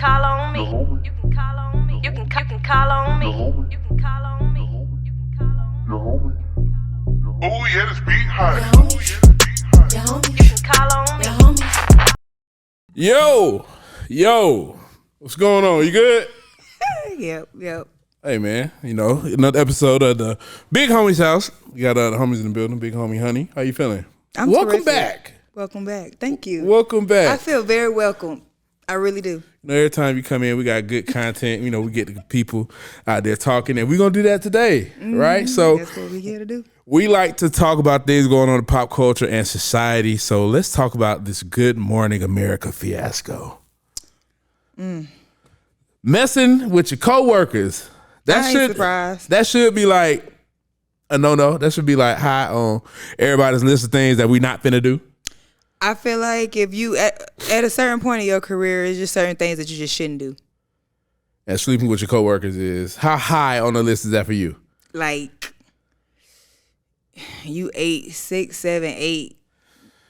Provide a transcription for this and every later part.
call on me. You can call on me. You can call on me. You can call on me. You can call on me. Oh yeah, this beat hot. You can call on me. Yo, what's going on? You good? Yep. Hey man, another episode of the Big Homie's house. We got the homies in the building. Big homie Hunnii, how you feeling? I'm Welcome terrific. back. Welcome back. Thank you. Welcome back. I feel very welcome. I really do. Every time you come in, we got good content. We get the people out there talking, and we're gonna do that today, right? So That's what we're here to do. we like to talk about things going on in pop culture and society. So let's talk about this Good Morning America fiasco. Messing with your coworkers. I ain't surprised. That should be like a no. That should be like high on everybody's list of things that we not finna do. I feel like if you at a certain point in your career, it's just certain things that you just shouldn't do. And sleeping with your coworkers is how high on the list is that for you? Like you 8, 6, 7, 8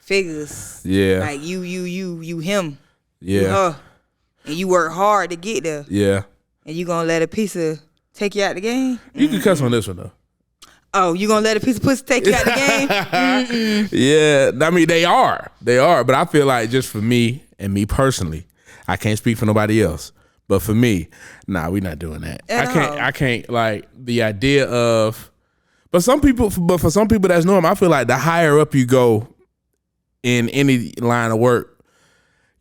figures. Yeah. Like you him. Yeah. You her. And you work hard to get there. Yeah. And you gonna let a piece of take you out the game? You can cuss on this one though. Oh, you gonna let a piece of pussy take you out the game? Yeah, I mean they are, but I feel like just for me and me personally, I can't speak for nobody else. But for me, nah, we not doing that. I can't like the idea of. But for some people that's normal. I feel like the higher up you go in any line of work,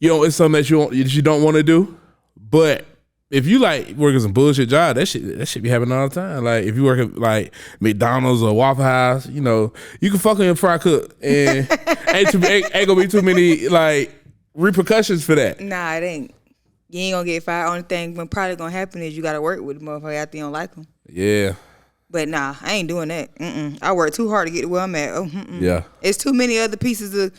it's something that you don't want to do. But if you like working some bullshit job, that shit be happening all the time. Like if you work at like McDonald's or Waffle House, you can fuck on your fry cook and ain't gonna be too many like repercussions for that. Nah, it ain't. You ain't gonna get fired. Only thing probably gonna happen is you gotta work with the motherfucker after you don't like them. Yeah. But nah, I ain't doing that. I work too hard to get to where I'm at. Yeah. It's too many other pieces of,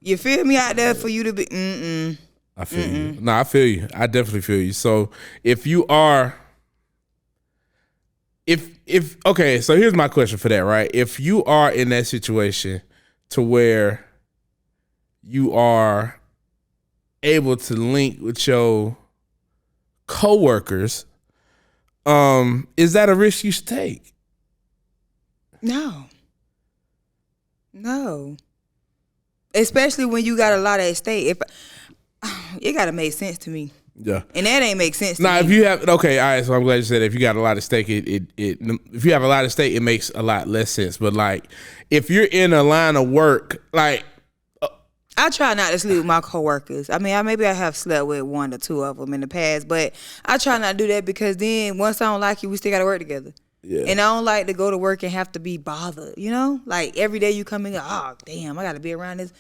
you feel me, out there for you to be, I feel you. No, I feel you. I definitely feel you. So if you are, okay, so here's my question for that, right? If you are in that situation to where you are able to link with your coworkers, is that a risk you should take? No. Especially when you got a lot at stake. It gotta make sense to me. Yeah. And that ain't make sense to me. If you have, okay, all right, so I'm glad you said that. If you got a lot at stake, if you have a lot at stake, it makes a lot less sense. But like, if you're in a line of work, like, I try not to sleep with my coworkers. I mean, maybe I have slept with 1 or 2 of them in the past, but I try not to do that because then once I don't like you, we still got to work together. Yeah. And I don't like to go to work and have to be bothered, Like every day you come in, oh, damn, I got to be around this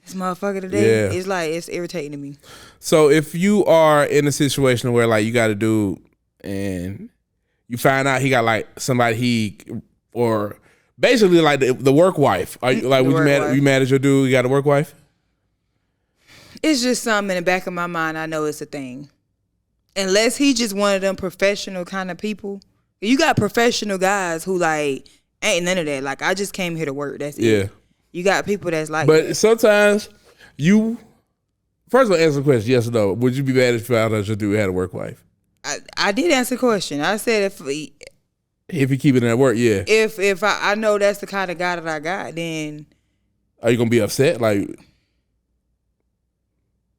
motherfucker today. Yeah. It's like, it's irritating to me. So if you are in a situation where like you got a dude and you find out he got like somebody or basically like the work wife, are you like, you mad at your dude? You got a work wife? It's just something in the back of my mind. I know it's a thing. Unless he just one of them professional kind of people. You got professional guys who like, ain't none of that. Like, I just came here to work. That's it. You got people that's like But that. sometimes first of all, answer the question, yes or no. Would you be mad if you found out your dude had a work wife? I did answer the question. I said if you keep it in at work, yeah. If I know that's the kind of guy that I got, then are you gonna be upset? Like,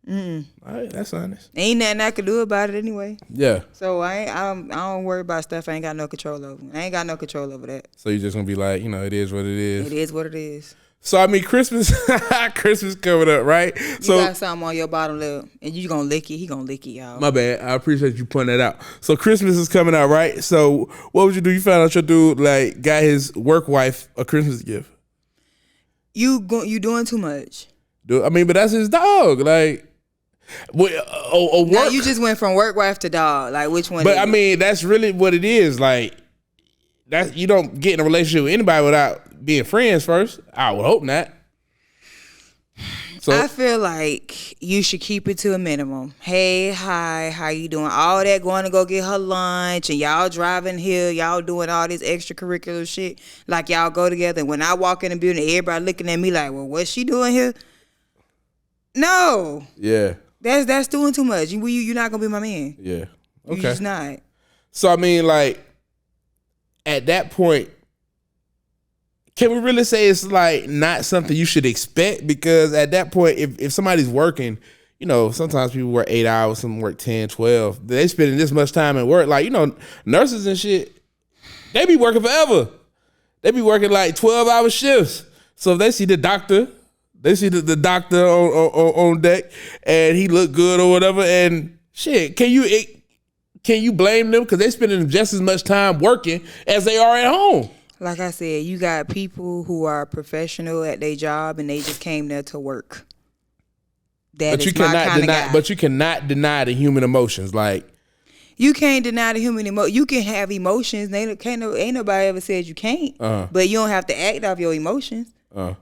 all right, that's honest. Ain't nothing I could do about it anyway. Yeah. So I don't worry about stuff I ain't got no control over. I ain't got no control over that. So you just gonna be like, it is what it is. It is what it is. So I mean, Christmas coming up, right? You so got something on your bottom lip, and you gonna lick it. He gonna lick it, y'all. My bad. I appreciate you pointing that out. So Christmas is coming out, right? So what would you do? You found out your dude like got his work wife a Christmas gift. You doing too much. But that's his dog. Like, work. Now you just went from work wife to dog. Like, which one? But I mean, that's really what it is. Like, that you don't get in a relationship with anybody without being friends first. I would hope not. So I feel like you should keep it to a minimum. Hey, hi, how you doing? All that going to go get her lunch and y'all driving here, y'all doing all this extracurricular shit. Like y'all go together. And when I walk in the building, everybody looking at me like, well, what's she doing here? No. Yeah. That's doing too much. You're not gonna be my man. Yeah. You're Okay. just not. So I mean, like, at that point, can we really say it's like not something you should expect? Because at that point, if somebody's working, you know, sometimes people work 8 hours, some work 10, 12. They spending this much time at work. Like, you know, nurses and shit, they be working forever. They be working like 12-hour shifts. So if they see the doctor, the doctor on deck, and he look good or whatever, and shit, can you blame them? Because they spending just as much time working as they are at home. Like I said, you got people who are professional at their job and they just came there to work. But you cannot deny the human emotions. Like, you can't deny the human emotion. You can have emotions. Ain't nobody ever said you can't. But you don't have to act off your emotions.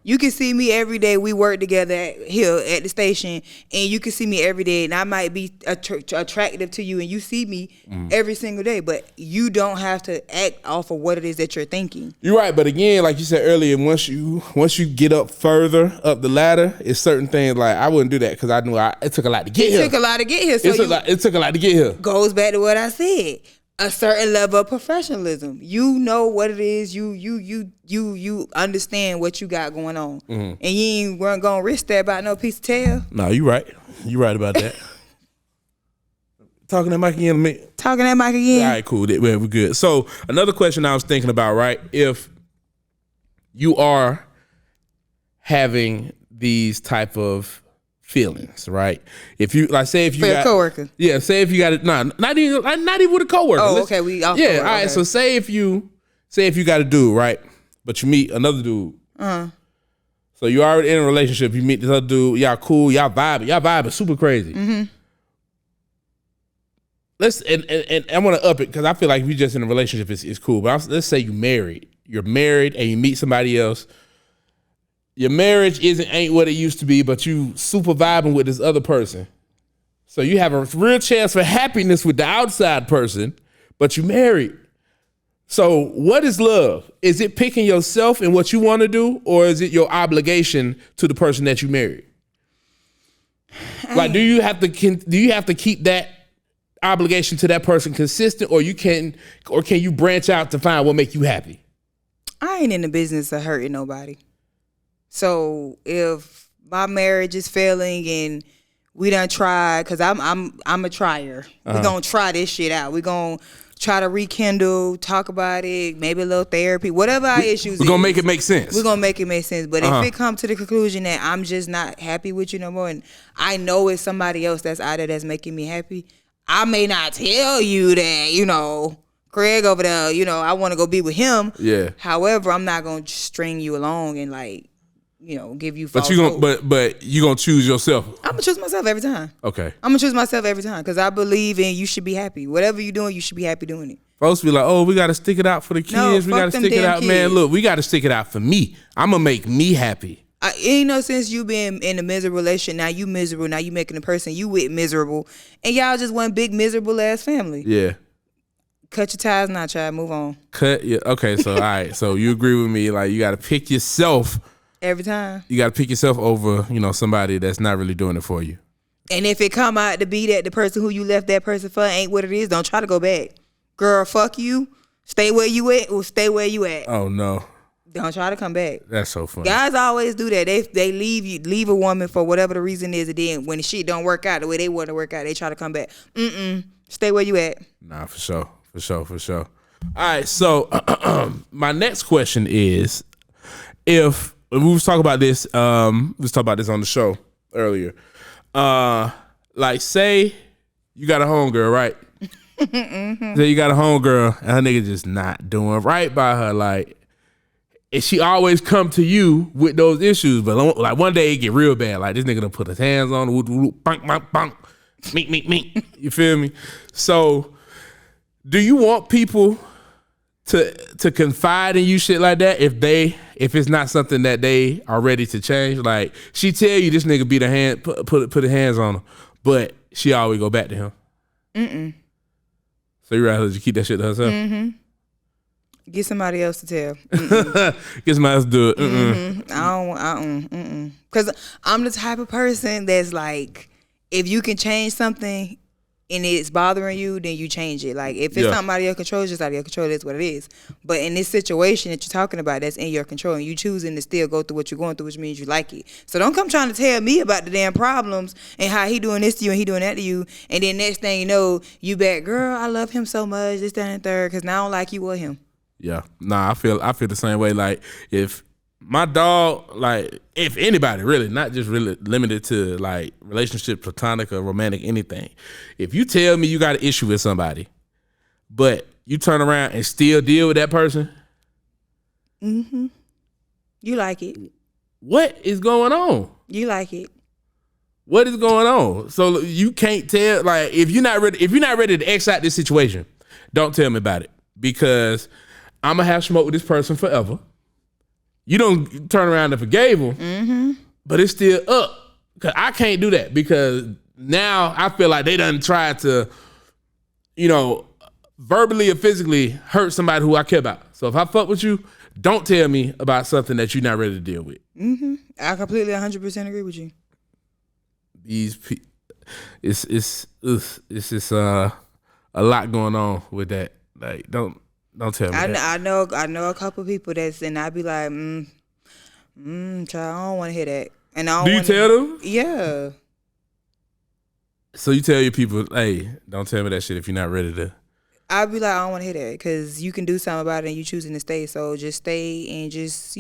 You can see me every day. We work together here at the station, and you can see me every day, and I might be attractive to you, and you see me every single day, but you don't have to act off of what it is that you're thinking. You're right, but again, like you said earlier, once you get up further up the ladder, it's certain things like I wouldn't do that because I knew it took a lot to get here. It took a lot to get here. So it took a lot to get here. Goes back to what I said. A certain level of professionalism. You know what it is. You understand what you got going on, and you weren't gonna risk that about no piece of tail. No, you right. You right about that. Talking that mic again, man. Talking that mic again. All right, cool. We're good. So another question I was thinking about, right? If you are having these type of feelings, right? If you say if you for got a coworker, say if you got it, not even with a coworker. Oh, okay, all right. Okay. So say if you got a dude, right? But you meet another dude. So you already in a relationship. You meet this other dude. Y'all cool. Y'all vibing super crazy. Let's and I want to up it because I feel like if you just in a relationship, it's cool. But let's say you're married and you meet somebody else. Your marriage ain't what it used to be, but you super vibing with this other person. So you have a real chance for happiness with the outside person, but you married. So what is love? Is it picking yourself and what you want to do, or is it your obligation to the person that you married? Like, do you have to keep that obligation to that person consistent, or can you branch out to find what make you happy? I ain't in the business of hurting nobody. So if my marriage is failing and we done tried, because I'm a trier. We're going to try this shit out. We're going to try to rekindle, talk about it, maybe a little therapy, whatever our issues We're going to make it make sense. We're going to make it make sense. But if it comes to the conclusion that I'm just not happy with you no more, and I know it's somebody else that's out there that's making me happy, I may not tell you that, Craig over there, I want to go be with him. Yeah. However, I'm not going to string you along and give you false hope. But you gonna choose yourself. I'm gonna choose myself every time. Okay. I'm gonna choose myself every time because I believe in you should be happy. Whatever you're doing, you should be happy doing it. Folks be like, oh, we gotta stick it out for the kids. No, we gotta stick it out, kids. man. Look, we gotta stick it out for me. I'm gonna make me happy. Ain't no sense you being in a miserable relationship. Now you miserable. Now you making the person you with miserable, and y'all just one big miserable ass family. Yeah. Cut your ties now, child. Move on. Okay. So all right. So you agree with me? Like you gotta pick yourself. Every time. You got to pick yourself over, somebody that's not really doing it for you. And if it come out to be that the person who you left that person for ain't what it is, don't try to go back. Girl, fuck you. Stay where you at or stay where you at. Oh, no. Don't try to come back. That's so funny. Guys always do that. They leave a woman for whatever the reason is, and then when the shit don't work out the way they want to work out, they try to come back. Stay where you at. Nah, for sure. All right, so my next question is, if we was talking about this, on the show earlier. Like, say you got a homegirl, right? Say you got a homegirl and her nigga just not doing right by her, like, and she always come to you with those issues, but like one day it get real bad. Like this nigga done put his hands on, bunk, bunk, bunk, mink. You feel me? So, do you want people to confide in you shit like that if it's not something that they are ready to change? Like she tell you this nigga beat her hand, put her hands on her, but she always go back to him. So you rather just keep that shit to herself? Get somebody else to tell. Get somebody else to do it. I don't. Because I'm the type of person that's like, if you can change something and it's bothering you, then you change it. Like, if it's something out of your control, it's just out of your control. That's what it is. But in this situation that you're talking about, that's in your control, and you choosing to still go through what you're going through, which means you like it. So don't come trying to tell me about the damn problems and how he doing this to you and he doing that to you, and then next thing you know, you back, girl, I love him so much, this, that, and third, because now I don't like you or him. Yeah. Nah, I feel the same way. Like, if my dog, like, if anybody really, not just really limited to like relationship, platonic or romantic, anything. If you tell me you got an issue with somebody, but you turn around and still deal with that person, you like it. What is going on? You like it. What is going on? So you can't tell, like, if you're not ready to X out this situation, don't tell me about it, because I'm gonna have smoke with this person forever. You don't turn around and forgave him, but it's still up. Cause I can't do that, because now I feel like they done tried to, verbally or physically hurt somebody who I care about. So if I fuck with you, don't tell me about something that you're not ready to deal with. I completely 100% agree with you. It's just a lot going on with that. Like, don't tell me that. I know a couple people and I'd be like, child, I don't want to hear that. And I don't Do you tell them? Yeah. So you tell your people, hey, don't tell me that shit if you're not ready to. I'd be like, I don't want to hear that, because you can do something about it and you choosing to stay. So just stay and just,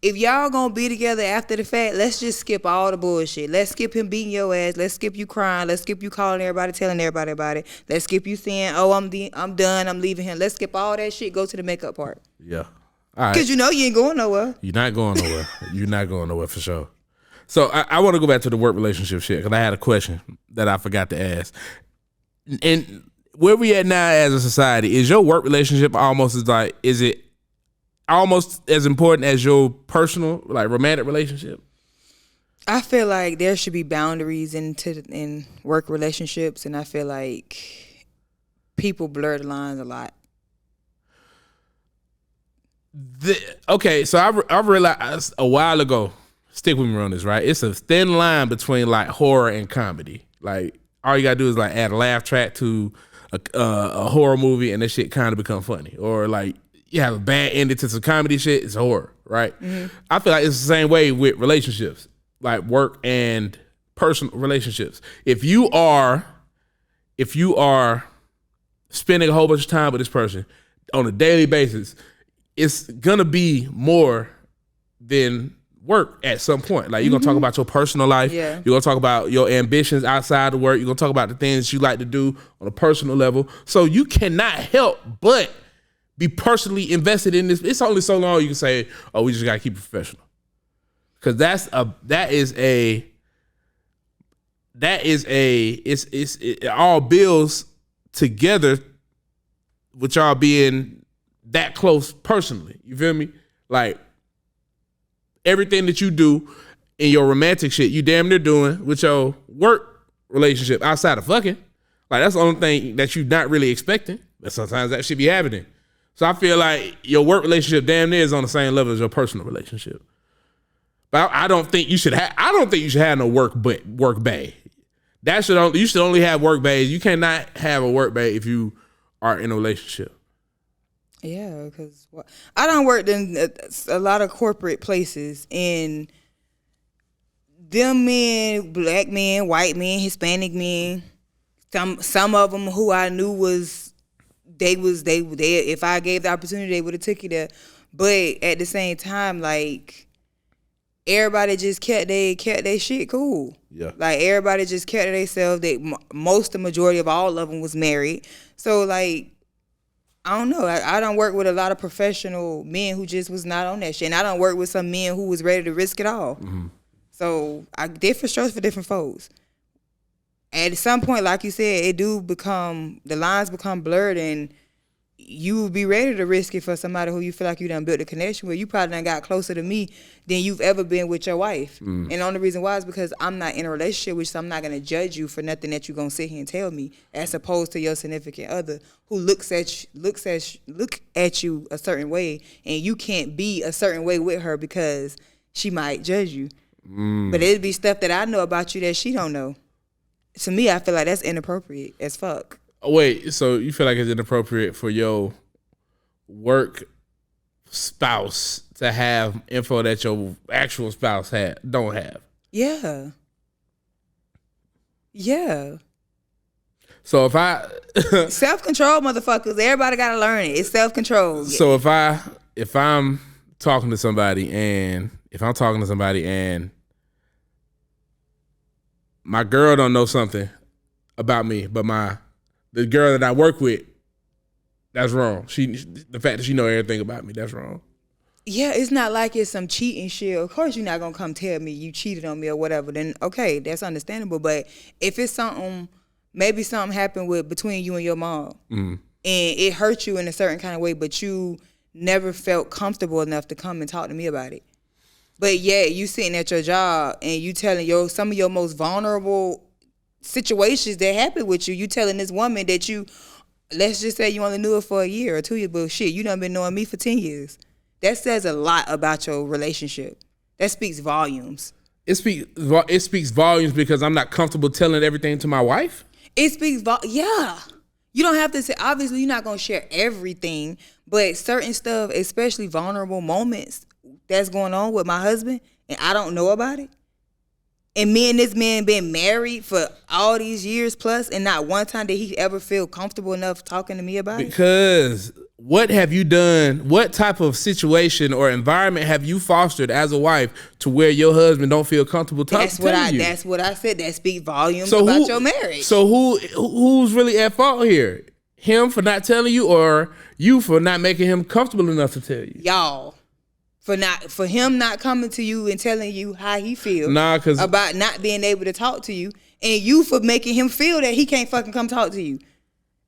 if y'all gonna be together after the fact, let's just skip all the bullshit. Let's skip him beating your ass. Let's skip you crying. Let's skip you calling everybody, telling everybody about it. Let's skip you saying, oh, I'm done, I'm leaving him. Let's skip all that shit. Go to the makeup part. Yeah. All right. Because you ain't going nowhere. You're not going nowhere. You're not going nowhere for sure. So I want to go back to the work relationship shit, because I had a question that I forgot to ask. And where we at now as a society, is your work relationship is it almost as important as your personal, like, romantic relationship? I feel like there should be boundaries in work relationships, and I feel like people blur the lines a lot. Okay, so I realized a while ago, stick with me on this, right? It's a thin line between like horror and comedy. Like, all you gotta do is like add a laugh track to a horror movie, and that shit kind of become funny. Or like, you have a bad ending to some comedy shit, it's horror, right? I feel like it's the same way with relationships, like work and personal relationships. If you are spending a whole bunch of time with this person on a daily basis, it's gonna be more than work at some point. Like, you're gonna talk about your personal life. Yeah. You're gonna talk about your ambitions outside of work. You're gonna talk about the things you like to do on a personal level. So you cannot help but be personally invested in this. It's only so long you can say, oh, we just gotta keep it professional. Cause it all builds together with y'all being that close personally. You feel me? Like, everything that you do in your romantic shit, you damn near doing with your work relationship outside of fucking. Like, that's the only thing that you're not really expecting, but sometimes that should be happening. So I feel like your work relationship damn near is on the same level as your personal relationship. But I don't think you should have no work bae. You should only have work baes. You cannot have a work bae if you are in a relationship. Yeah, because I done worked in a lot of corporate places, and them men, black men, white men, Hispanic men, some of them who I knew they if I gave the opportunity, they would have took it there. But at the same time, like, everybody just kept their shit cool. Yeah. Like, everybody just kept to themselves. The majority of all of them was married. So, like, I don't know. I don't work with a lot of professional men who just was not on that shit. And I don't work with some men who was ready to risk it all. Mm-hmm. So, different strokes for different folks. At some point, like you said, the lines become blurred, and you would be ready to risk it for somebody who you feel like you done built a connection with. You probably done got closer to me than you've ever been with your wife. Mm. And the only reason why is because I'm not in a relationship with you, so I'm not going to judge you for nothing that you're going to sit here and tell me, as opposed to your significant other who look at you a certain way, and you can't be a certain way with her because she might judge you. But it'd be stuff that I know about you that she don't know. To me, I feel like that's inappropriate as fuck. Wait, so you feel like it's inappropriate for your work spouse to have info that your actual spouse don't have? Yeah. Yeah. So if I self-control, motherfuckers, everybody gotta learn it. It's self-control. So if I'm talking to somebody and my girl don't know something about me, but the girl that I work with, that's wrong. The fact that she know everything about me, that's wrong. Yeah, it's not like it's some cheating shit. Of course you're not gonna come tell me you cheated on me or whatever. Then okay, that's understandable. But if it's maybe something happened between you and your mom, and it hurt you in a certain kind of way, but you never felt comfortable enough to come and talk to me about it. But yeah, you sitting at your job and you telling some of your most vulnerable situations that happened with you. You telling this woman that let's just say you only knew her for a year or 2 years, but shit, you done been knowing me for 10 years. That says a lot about your relationship. That speaks volumes. It speaks volumes because I'm not comfortable telling everything to my wife? It speaks yeah. You don't have to say, obviously you're not going to share everything, but certain stuff, especially vulnerable moments that's going on with my husband, and I don't know about it. And me and this man been married for all these years plus, and not one time did he ever feel comfortable enough talking to me about it. Because what have you done? What type of situation or environment have you fostered as a wife to where your husband don't feel comfortable talking to you? That's what I said. That speaks volumes about your marriage. So who's really at fault here? Him for not telling you, or you for not making him comfortable enough to tell you? Y'all. For him not coming to you and telling you how he feels about not being able to talk to you, and you for making him feel that he can't fucking come talk to you.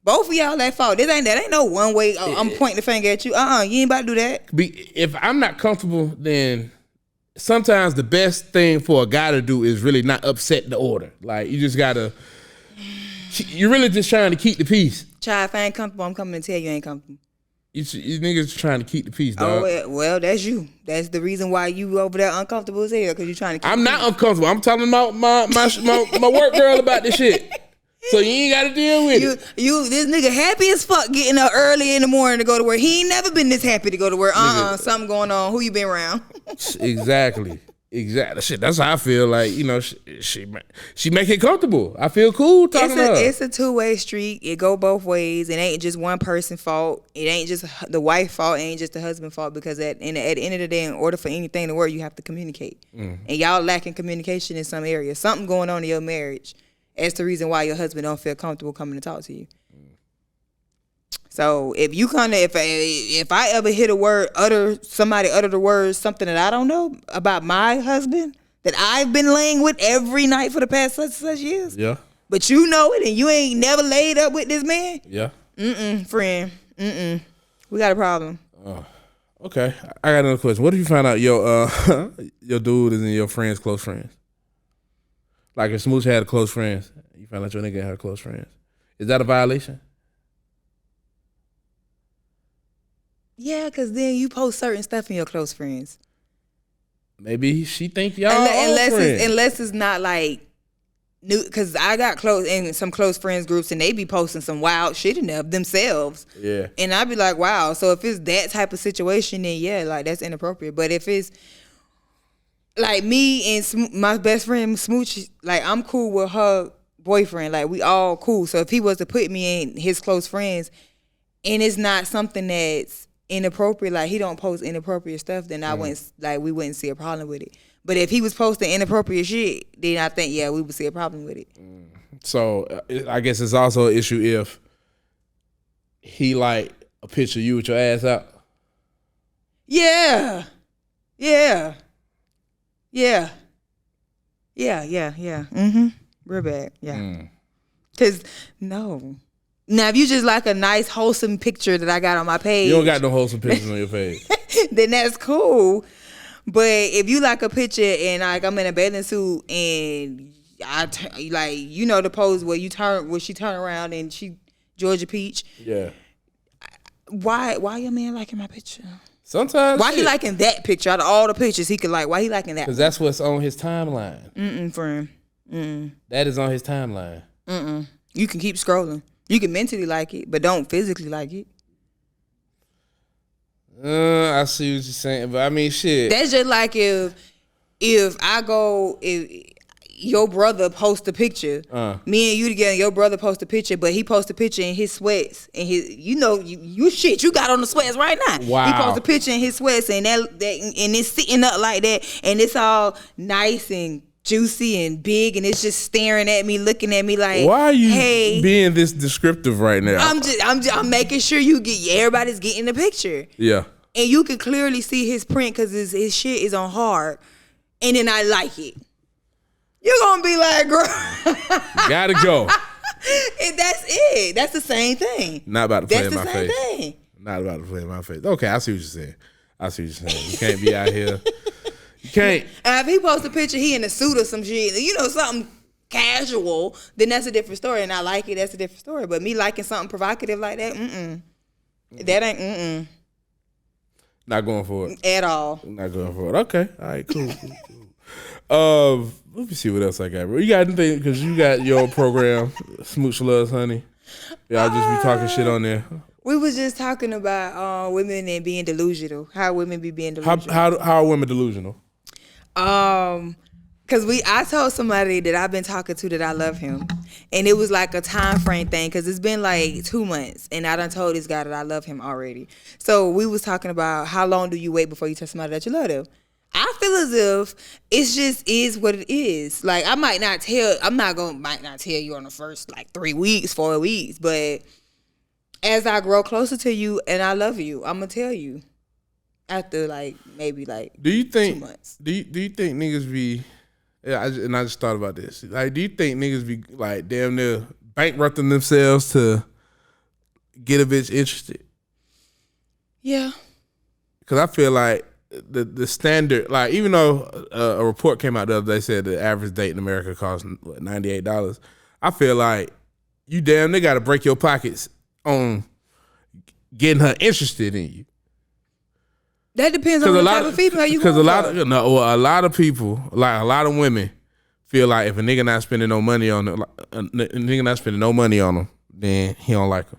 Both of y'all at fault. That ain't no one way. I'm pointing the finger at you. You ain't about to do that. If I'm not comfortable, then sometimes the best thing for a guy to do is really not upset the order. Like you just gotta. You're really just trying to keep the peace. Child, if I ain't comfortable, I'm coming to tell you ain't comfortable. You niggas trying to keep the peace, dog. Oh, well, that's you. That's the reason why you over there uncomfortable as hell, because you're trying to keep I'm not uncomfortable. I'm telling my work girl about this shit. So you ain't got to deal with it. This nigga happy as fuck getting up early in the morning to go to work. He ain't never been this happy to go to work. Something going on. Who you been around? Exactly. Shit, that's how I feel. Like, she make it comfortable. I feel cool talking to her. It's a two-way street. It go both ways. It ain't just one person's fault. It ain't just the wife's fault. It ain't just the husband's fault, because at the end of the day, in order for anything to work, you have to communicate. And y'all lacking communication in some areas. Something going on in your marriage. That's the reason why your husband don't feel comfortable coming to talk to you. So if you if I ever hear somebody utter the words, something that I don't know about my husband that I've been laying with every night for the past such years. Yeah. But you know it, and you ain't never laid up with this man. Yeah. Friend. We got a problem. Okay. I got another question. What if you find out your dude is in your friend's close friends? Like if Smooch had close friends, you find out your nigga had close friends. Is that a violation? Yeah, because then you post certain stuff in your close friends. Maybe she think y'all friends. Unless it's not like new, because I got some close friends groups, and they be posting some wild shit in there themselves. Yeah. And I be like, wow. So if it's that type of situation, then yeah, like that's inappropriate. But if it's like me and my best friend Smooch, like I'm cool with her boyfriend. Like we all cool. So if he was to put me in his close friends, and it's not something that's inappropriate, like he don't post inappropriate stuff, then we wouldn't see a problem with it. But if he was posting inappropriate shit, then I think we would see a problem with it. So I guess it's also an issue if he like a picture of you with your ass out. Yeah. Real bad. Yeah. Cause no. Now, if you just like a nice, wholesome picture that I got on my page. You don't got no wholesome pictures on your page. Then that's cool. But if you like a picture and like I'm in a bathing suit and the pose where she turn around and she Georgia Peach. Yeah. Why your man liking my picture? Sometimes. Why he liking that picture out of all the pictures he could like? Why he liking that? Because that's what's on his timeline. Friend. That is on his timeline. You can keep scrolling. You can mentally like it, but don't physically like it. I see what you're saying, but I mean, shit. That's just like if your brother posts a picture, me and you together, your brother posts a picture, but he posts a picture in his sweats and you got on the sweats right now. Wow. He posts a picture in his sweats and that and it's sitting up like that and it's all nice and juicy and big and it's just staring at me, looking at me like, why are you hey, being this descriptive right now? I'm making sure everybody's getting the picture. Yeah. And you can clearly see his print because his shit is on hard. And then I like it. You're going to be like, girl. Gotta go. And that's it. That's the same thing. Not about to play in my face. That's the same thing. Not about to play in my face. Okay, I see what you're saying. You can't be out here. You can't. And if he posts a picture, he in a suit or some shit, something casual, then that's a different story. And I like it, that's a different story. But me liking something provocative like that, that ain't, Not going for it. At all. Not going for it. Okay. All right, cool. Let me see what else I got, bro. You got anything, because you got your program, Smooch Loves Hunnii. Y'all just be talking shit on there. We was just talking about women and being delusional. How women be being delusional. How are women delusional? Cause I told somebody that I've been talking to that I love him, and it was like a time frame thing. Cause it's been like 2 months, and I done told this guy that I love him already. So we was talking about how long do you wait before you tell somebody that you love them. I feel as if it's just is what it is. Like I might not tell you on the first like 3 weeks, 4 weeks, but as I grow closer to you and I love you, I'm gonna tell you after like maybe like 2 months. Do you think niggas be? Yeah, I just thought about this. Like, do you think niggas be like damn near bankrupting themselves to get a bitch interested? Yeah. Because I feel like the standard, like even though a report came out the other day said the average date in America costs $98, I feel like you damn near got to break your pockets on getting her interested in you. That depends on the type of female you want. Because a lot of people, like a lot of women, feel like if a nigga not spending no money on them, then he don't like her.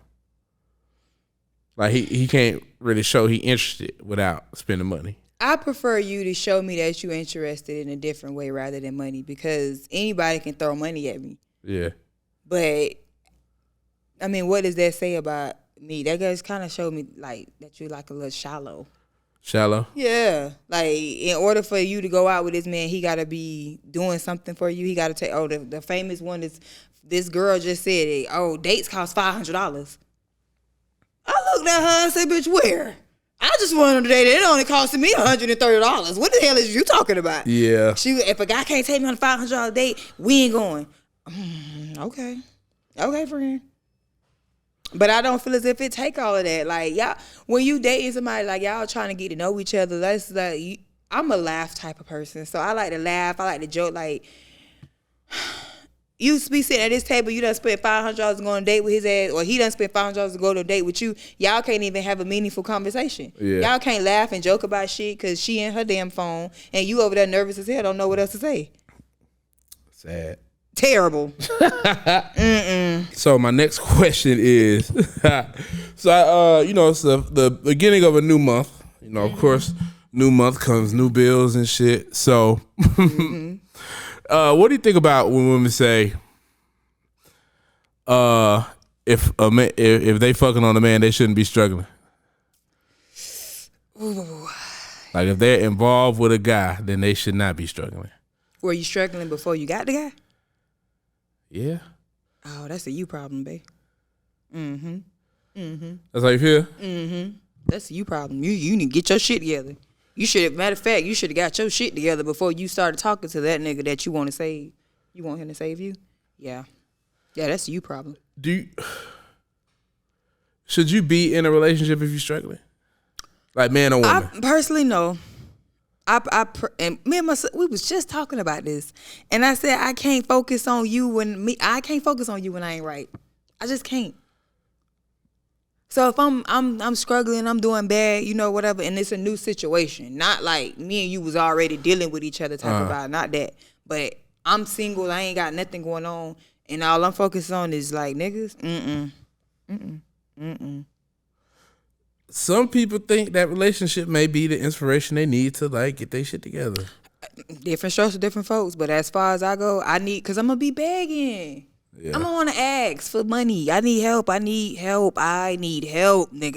Like he can't really show he interested without spending money. I prefer you to show me that you're interested in a different way rather than money, because anybody can throw money at me. Yeah. But I mean, what does that say about me? That guys kind of showed me like that you're like a little shallow. Shallow? Yeah. Like, in order for you to go out with this man, he got to be doing something for you. He got to take, the famous one is, this girl just said, dates cost $500. I looked at her and said, bitch, where? I just wanted to date. It only costed me $130. What the hell is you talking about? Yeah. If a guy can't take me on a $500 date, we ain't going. Okay. Okay, friend. But I don't feel as if it take all of that. Like, y'all, when you dating somebody, like, y'all trying to get to know each other, that's like, I'm a laugh type of person. So I like to laugh. I like to joke. Like, you be sitting at this table, you done spent $500 to go on a date with his ass, or he done spent $500 to go to a date with you. Y'all can't even have a meaningful conversation. Yeah. Y'all can't laugh and joke about shit because she in her damn phone, and you over there nervous as hell, don't know what else to say. Sad. Terrible. So my next question is, it's the beginning of a new month. Of course, new month comes new bills and shit. So, what do you think about when women say, if they fucking on a man, they shouldn't be struggling? Ooh. Like if they're involved with a guy, then they should not be struggling. Were you struggling before you got the guy? Yeah. Oh, that's a you problem, babe. That's how you feel? That's a you problem. You need to get your shit together. You should, matter of fact, you should have got your shit together before you started talking to that nigga that you want to save. You want him to save you? Yeah. Yeah, that's a you problem. Should you be in a relationship if you're struggling? Like man or woman? I personally no. And me and my son, we was just talking about this, and I said I can't focus on you when I ain't right. I just can't. So if I'm struggling, I'm doing bad, you know, whatever, and it's a new situation, not like me and you was already dealing with each other type of vibe, not that. But I'm single, I ain't got nothing going on, and all I'm focused on is like niggas. Some people think that relationship may be the inspiration they need to like get their shit together. Different strokes for different folks, but as far as I go, because I'm gonna be begging. Yeah. I'm gonna want to ask for money. I need help. Nigga,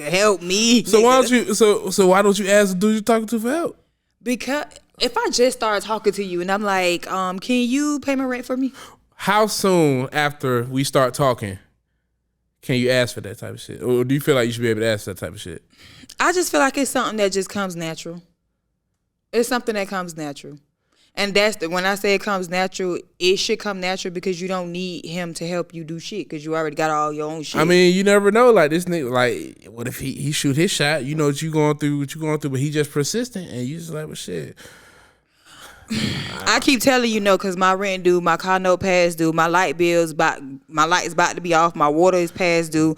help me. So nigga. why don't you? So why don't you ask the dude you're talking to for help? Because if I just start talking to you and I'm like, can you pay my rent for me? How soon after we start talking can you ask for that type of shit, or do you feel like you should be able to ask that type of shit? I just feel like it's something that just comes natural. It's something that comes natural. And when I say it comes natural, it should come natural because you don't need him to help you do shit because you already got all your own shit. I mean, you never know. Like this nigga, like what if he shoot his shot? You know what you going through, but he just persistent, and you just like, well, shit. I keep telling you no, because my rent due, my car note past due, my light is about to be off, my water is past due,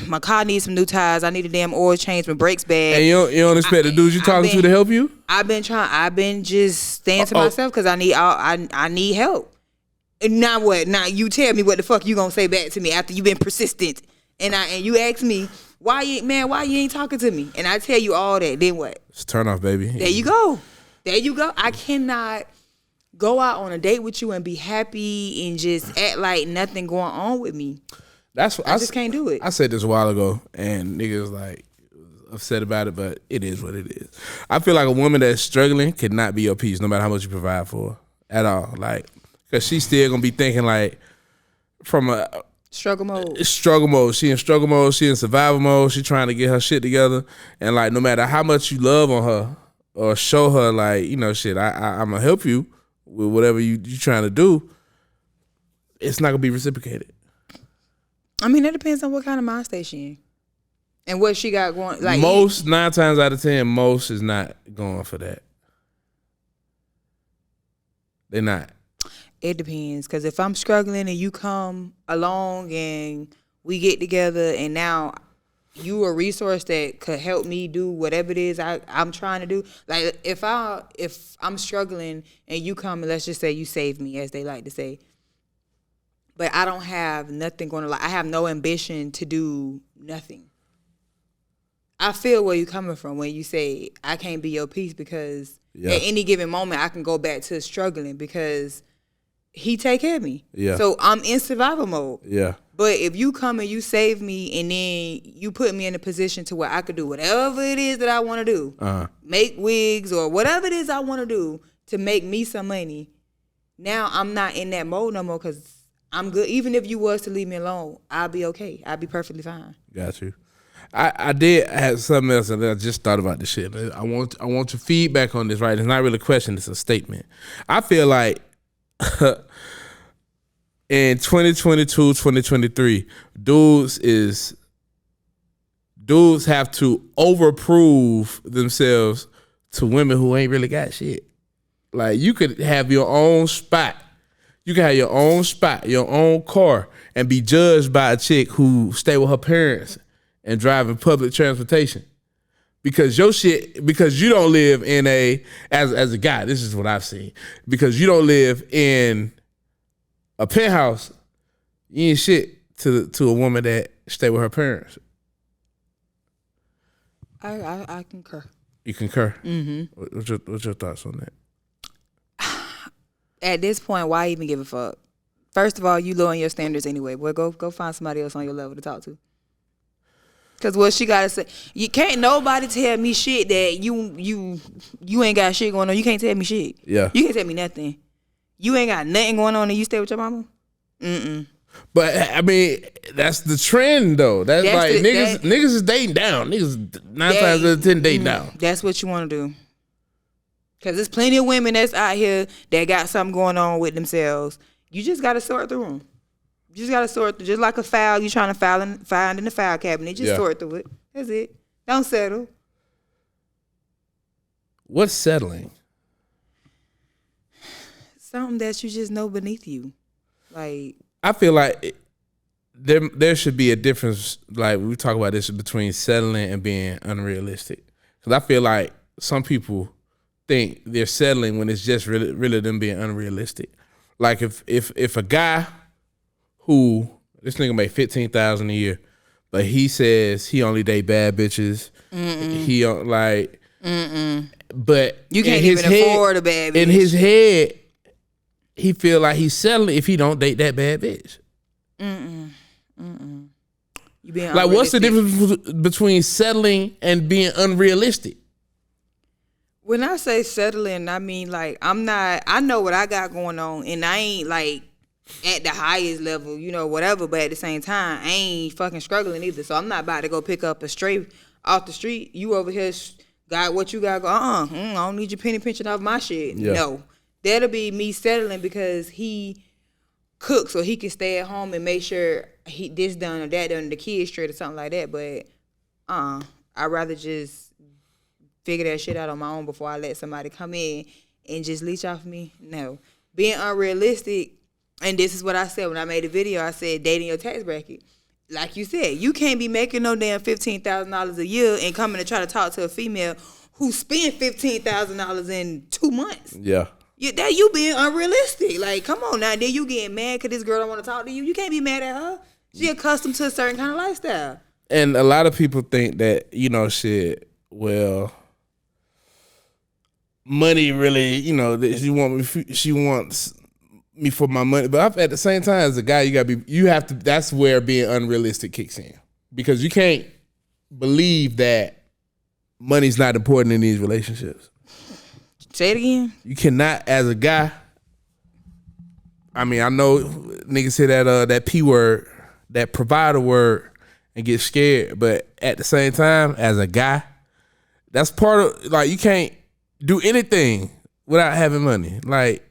my car needs some new tires, I need a damn oil change, my brakes bad. And you don't expect the dudes you talking to help you? I've been just staying to myself because I need help. And now what? Now you tell me what the fuck you gonna say back to me after you been persistent and you ask me why you ain't talking to me, and I tell you all that. Then what? It's turn off, baby. There you go. I cannot go out on a date with you and be happy and just act like nothing going on with me. That's what I just can't do it. I said this a while ago, and niggas like upset about it, but it is what it is. I feel like a woman that's struggling cannot be your piece, no matter how much you provide for her at all. Like, cause she's still gonna be thinking like from a struggle mode. She in struggle mode. She in survival mode. She trying to get her shit together, and like no matter how much you love on her or show her like, you know, shit, I'm gonna help you with whatever you trying to do, it's not gonna be reciprocated. I mean, it depends on what kind of mind state she in and what she got going. Like 9 times out of 10, most is not going for that. They're not. It depends, because if I'm struggling and you come along and we get together and now you a resource that could help me do whatever it is I'm trying to do. Like if I'm struggling and you come and let's just say you save me, as they like to say, but I don't have nothing going to, like I have no ambition to do nothing. I feel where you're coming from when you say I can't be your piece, because at any given moment I can go back to struggling because he take care of me. Yeah. So I'm in survival mode. Yeah. But if you come and you save me and then you put me in a position to where I could do whatever it is that I want to do, make wigs or whatever it is I want to do to make me some money, now I'm not in that mode no more because I'm good. Even if you was to leave me alone, I'll be okay. I'll be perfectly fine. Got you. I did have something else, and I just thought about this shit. I want your feedback on this, right? It's not really a question, it's a statement. I feel like in 2022, 2023, dudes have to overprove themselves to women who ain't really got shit. Like, you could have your own spot. You can have your own spot, your own car, and be judged by a chick who stay with her parents and driving public transportation. Because you don't live in as a guy, this is what I've seen. Because you don't live in a penthouse, you ain't shit to a woman that stay with her parents. I concur. You concur? Mm-hmm. What's your thoughts on that? At this point, why even give a fuck? First of all, you lowering your standards anyway. Boy, go find somebody else on your level to talk to. Cause what she gotta say, you can't nobody tell me shit that you ain't got shit going on. You can't tell me shit. Yeah. You can't tell me nothing. You ain't got nothing going on and you stay with your mama? Mm-mm. But I mean, that's the trend though. That's like niggas is dating down. Niggas 9 times out of 10 dating down. That's what you wanna do. Cause there's plenty of women that's out here that got something going on with themselves. You just gotta sort through them. You just gotta sort through, just like a file you trying to find in the file cabinet. Just sort through it. That's it. Don't settle. What's settling? Something that you just know beneath you. Like, I feel like there should be a difference. Like we talk about this between settling and being unrealistic. Because I feel like some people think they're settling when it's just really them being unrealistic. Like if a guy who this nigga make $15,000 a year, but he says he only date bad bitches. He don't like. But you can't even afford a bad bitch. In his head, he feel like he's settling if he don't date that bad bitch. You being like, what's the difference between settling and being unrealistic? When I say settling, I mean like I know what I got going on, and I ain't like at the highest level, you know, whatever. But at the same time, I ain't fucking struggling either. So I'm not about to go pick up a stray off the street. You over here got what you got go. I don't need your penny pinching off my shit. Yeah. No, that'll be me settling because he cooks so he can stay at home and make sure he this done or that done, the kids straight or something like that. But I'd rather just figure that shit out on my own before I let somebody come in and just leech off me. No, being unrealistic. And this is what I said when I made a video. I said dating your tax bracket. Like you said, you can't be making no damn $15,000 a year and coming to try to talk to a female who spent $15,000 in 2 months. Yeah. You being unrealistic. Like, come on now. Then you getting mad because this girl don't want to talk to you. You can't be mad at her. She accustomed to a certain kind of lifestyle. And a lot of people think that, you know, shit, well, money really, you know, she wants me for my money. But at the same time, as a guy, that's where being unrealistic kicks in. Because you can't believe that money's not important in these relationships. Say it again. You cannot, as a guy. I mean, I know niggas say that P word, that provider word, and get scared. But at the same time, as a guy, that's part of, like, you can't do anything without having money. Like,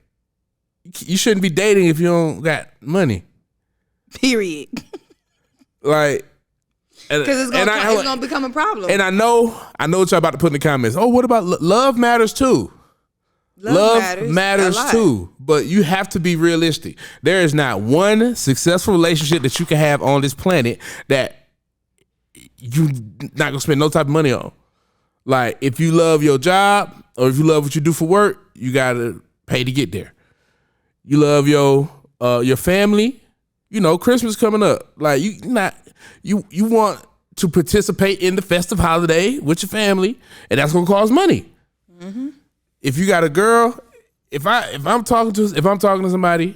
you shouldn't be dating if you don't got money. Period. Like, because it's gonna become a problem. And I know what y'all about to put in the comments. Oh, what about love matters too? Love matters too. But you have to be realistic. There is not one successful relationship that you can have on this planet that you not gonna spend no type of money on. Like, if you love your job or if you love what you do for work, you gotta pay to get there. You love your family. You know, Christmas coming up. Like, you want to participate in the festive holiday with your family, and that's gonna cost money. Mm-hmm. If you got a girl, if I'm talking to somebody,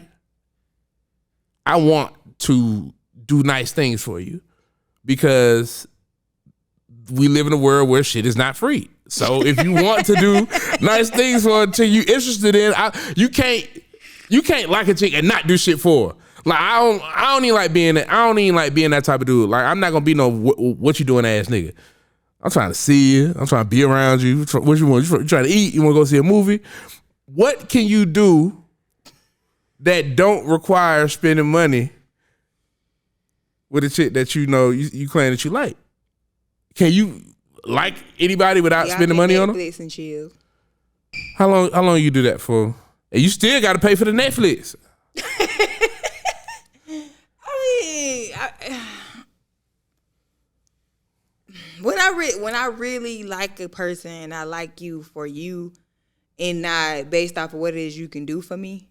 I want to do nice things for you because we live in a world where shit is not free. So if you want to do nice things for her, you interested in, you can't like a chick and not do shit for her. Like, I don't even like being that type of dude. Like, I'm not gonna be no what you doing ass nigga. I'm trying to see you. I'm trying to be around you. What you want? You trying to eat? You want to go see a movie? What can you do that don't require spending money with a chick that you know you claim that you like? Can you like anybody without spending money on them? Netflix and chill. How long you do that for? And you still got to pay for the Netflix. When I really like a person and I like you for you and not based off of what it is you can do for me,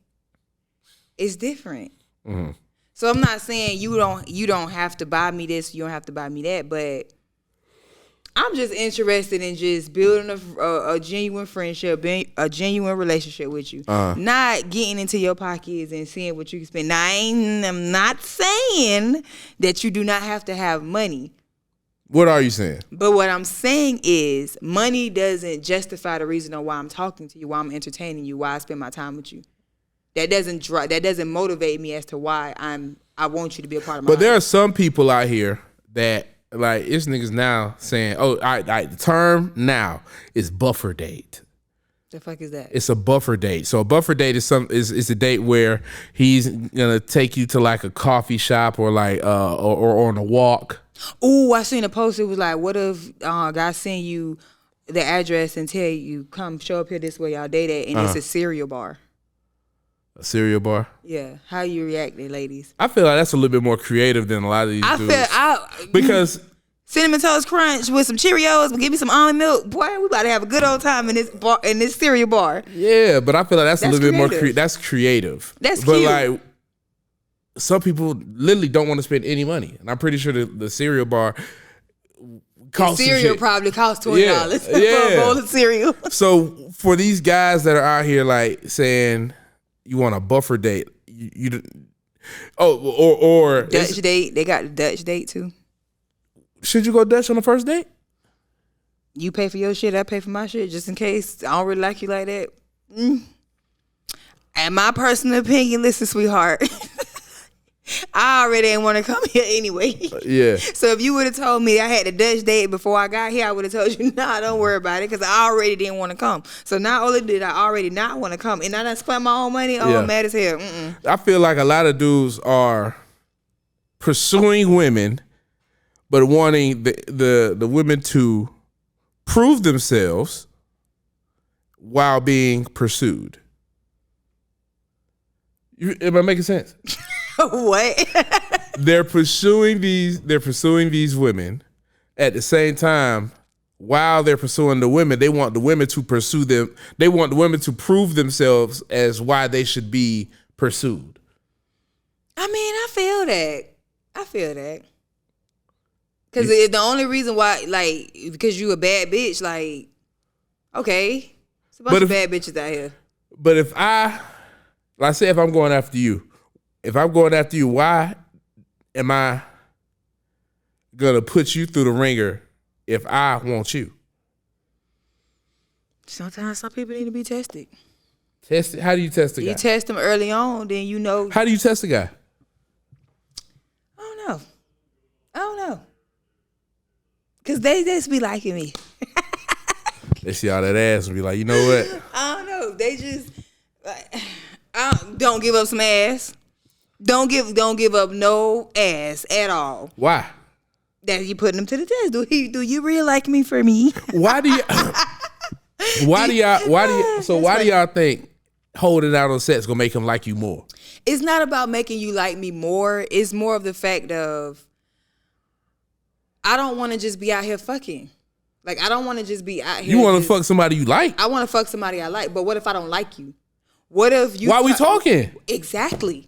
it's different. Mm-hmm. So I'm not saying you don't have to buy me this, you don't have to buy me that, but I'm just interested in just building a genuine friendship, a genuine relationship with you. Not getting into your pockets and seeing what you can spend. Now, I'm not saying that you do not have to have money. What are you saying? But what I'm saying is money doesn't justify the reason why I'm talking to you, why I'm entertaining you, why I spend my time with you. That doesn't motivate me as to why I want you to be a part of my life. But there are some people out here that, like, it's niggas now saying, oh, the term now is buffer date. The fuck is that? It's a buffer date. So a buffer date is a date where he's gonna take you to like a coffee shop or like or on a walk. Ooh, I seen a post. It was like, what if guy send you the address and tell you come show up here this way y'all date at, and it's a cereal bar. A cereal bar. Yeah, how you reacting, ladies? I feel like that's a little bit more creative than a lot of these dudes. Because Cinnamon Toast Crunch with some Cheerios, give me some almond milk. Boy, we about to have a good old time in this cereal bar. Yeah, but I feel like that's a little creative. bit more that's creative. That's but cute. Like some people literally don't want to spend any money. And I'm pretty sure the cereal bar costs the cereal probably costs $20 for a bowl of cereal. So for these guys that are out here like saying you want a buffer date, or Dutch date. They got the Dutch date too. Should you go Dutch on the first date? You pay for your shit, I pay for my shit, just in case I don't really like you like that. And my personal opinion, listen, sweetheart, I already didn't want to come here anyway. Yeah. So if you would have told me I had the Dutch date before I got here, I would have told you, nah, don't worry about it, because I already didn't want to come. So not only did I already not want to come, and I done spent my own money, I'm mad as hell. I feel like a lot of dudes are pursuing women, but wanting the women to prove themselves while being pursued. Am I making sense? What? They're pursuing these women at the same time. While they're pursuing the women, they want the women to pursue them. They want the women to prove themselves as why they should be pursued. I mean, I feel that. Because the only reason why, like, because you a bad bitch, like, okay, it's a bunch of bad bitches out here. But if say if I'm going after you, why am I gonna put you through the ringer if I want you? Sometimes some people need to be tested. Tested? How do you test a guy? You test them early on, then you know. How do you test a guy? I don't know. Because they just be liking me. They see all that ass and be like, you know what? I don't know. They just don't give up some ass. Don't give up no ass at all. Why? That you putting them to the test. Do you really like me for me? Why do y'all think holding out on sex gonna make him like you more? It's not about making you like me more. It's more of the fact of I don't want to just be out here fucking. Like, I don't want to just be out here. You want to fuck somebody you like. I want to fuck somebody I like. But what if I don't like you? What if you... Why we talking? Exactly.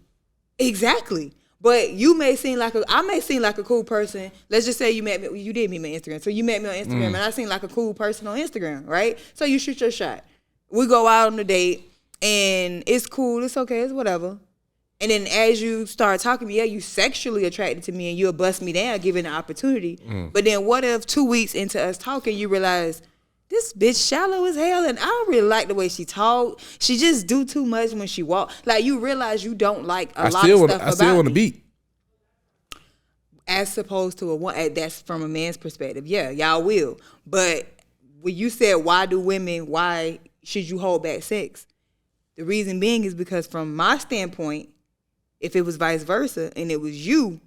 But you may seem like I may seem like a cool person. Let's just say you met me. You did meet me on Instagram. So you met me on Instagram and I seem like a cool person on Instagram, right? So you shoot your shot. We go out on a date and it's cool. It's okay. It's whatever. And then as you start talking to me, you sexually attracted to me and you'll bust me down given the opportunity. But then what if 2 weeks into us talking, you realize this bitch shallow as hell and I don't really like the way she talk. She just do too much when she walk. Like, you realize you don't like a lot of stuff about me. I still want to beat. As opposed to that's from a man's perspective. Yeah, y'all will. But when you said why should you hold back sex? The reason being is because from my standpoint, if it was vice versa and it was you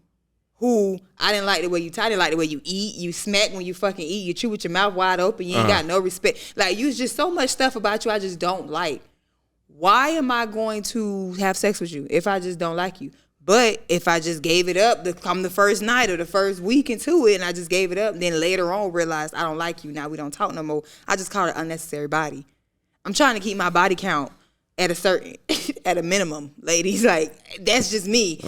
who I didn't like the way you talk, I didn't like the way you eat, you smack when you fucking eat, you chew with your mouth wide open, you ain't got no respect. Like, you just so much stuff about you I just don't like. Why am I going to have sex with you if I just don't like you? But if I just gave it up come the first night or the first week into it and I just gave it up, then later on realized I don't like you, now we don't talk no more, I just call it unnecessary body. I'm trying to keep my body count at a minimum, ladies. Like, that's just me.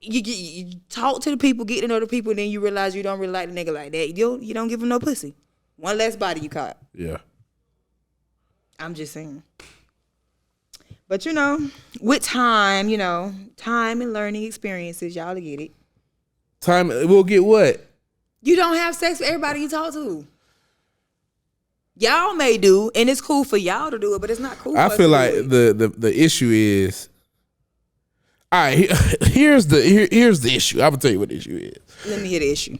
You talk to the people, get to know the people, and then you realize you don't really like the nigga like that. You don't give him no pussy. One less body you caught. Yeah. I'm just saying. But with time, time and learning experiences, y'all will get it. Time, we'll get what? You don't have sex with everybody you talk to. Y'all may do, and it's cool for y'all to do it, but it's not cool for us to do it. I feel like the issue is, all right, here's the issue. I'm going to tell you what the issue is. Let me hear the issue.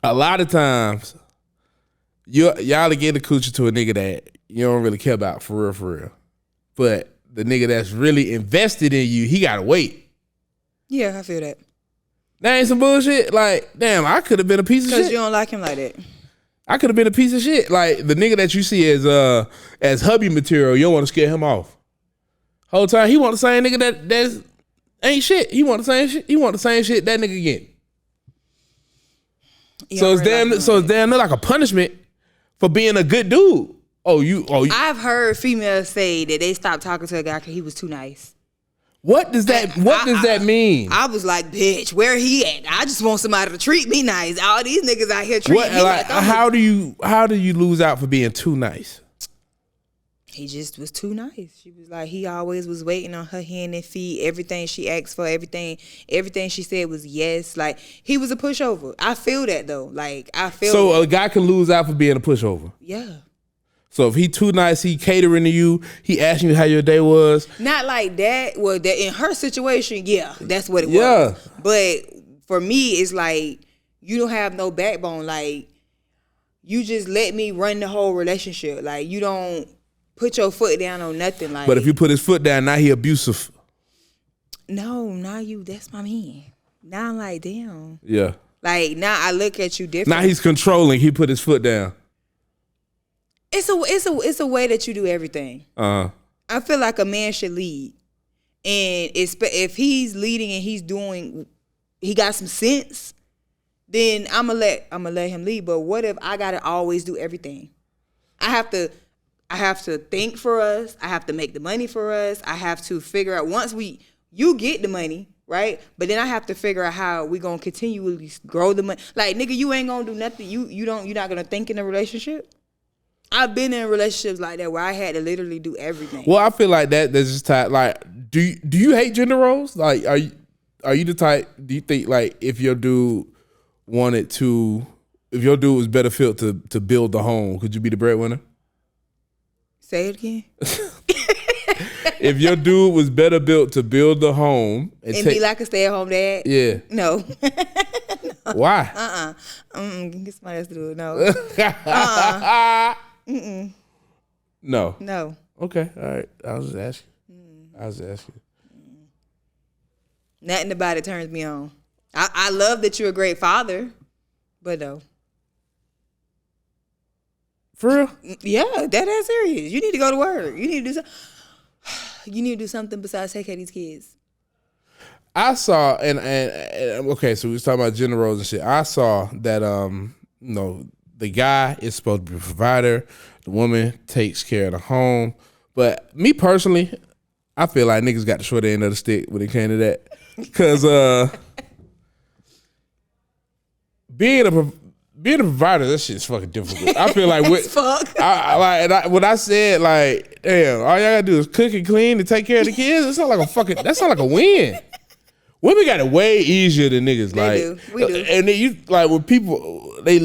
A lot of times, y'all get the coochie to a nigga that you don't really care about, for real. But the nigga that's really invested in you, he got to wait. Yeah, I feel that. That ain't some bullshit? Like, damn, I could have been a piece of shit. Because you don't like him like that. I could have been a piece of shit. Like, the nigga that you see as hubby material, you don't want to scare him off. Whole time he want the same nigga that's ain't shit. He want the same shit. He want the same shit that nigga getting. So it's damn near like a punishment for being a good dude. Oh, you. I've heard females say that they stopped talking to a guy because he was too nice. What does that mean? I was like, bitch, where he at? I just want somebody to treat me nice. All these niggas out here treating me like how do you lose out for being too nice? He just was too nice. She was like, he always was waiting on her hand and feet. Everything she asked for, everything she said was yes. Like, he was a pushover. I feel that though. Like, I feel so that. A guy can lose out for being a pushover. Yeah. So if he too nice, he catering to you, he asking you how your day was. Not like that. Well, that in her situation, yeah, that's what it was. Yeah. But for me, it's like, you don't have no backbone. Like, you just let me run the whole relationship. Like, you don't put your foot down on nothing. Like, but if you put his foot down, now he abusive. No, now that's my man. Now I'm like, damn. Yeah. Like, now I look at you different. Now he's controlling. He put his foot down. It's a way that you do everything. I feel like a man should lead, and if he's leading and he got some sense, then I'ma let him lead. But what if I gotta always do everything? I have to think for us. I have to make the money for us. I have to figure out you get the money, right? But then I have to figure out how we gonna continually grow the money. Like, nigga, you ain't gonna do nothing. You're not gonna think in a relationship. I've been in relationships like that where I had to literally do everything. Well, I feel like that's just tight. Like, do you hate gender roles? Like, are you the type? Do you think like if your dude was better built to build the home, could you be the breadwinner? Say it again. If your dude was better built to build the home and be like a stay-at-home dad, yeah, no. Why? Get somebody else to do it. No. No. Okay. All right. I was just asking. Nothing about it turns me on. I love that you're a great father, but no. For real? Yeah, that's serious. You need to go to work. You need to do something. You need to do something besides take care of these kids. I saw and okay, so we was talking about gender roles and shit. I saw that the guy is supposed to be a provider, the woman takes care of the home. But me personally, I feel like niggas got the short end of the stick when it came to that. Cause being a provider, that shit's fucking difficult. I feel like when I said like, damn, all y'all gotta do is cook and clean and take care of the kids. That sound like a win. Women got it way easier than niggas. They do. We do. And you like when people when they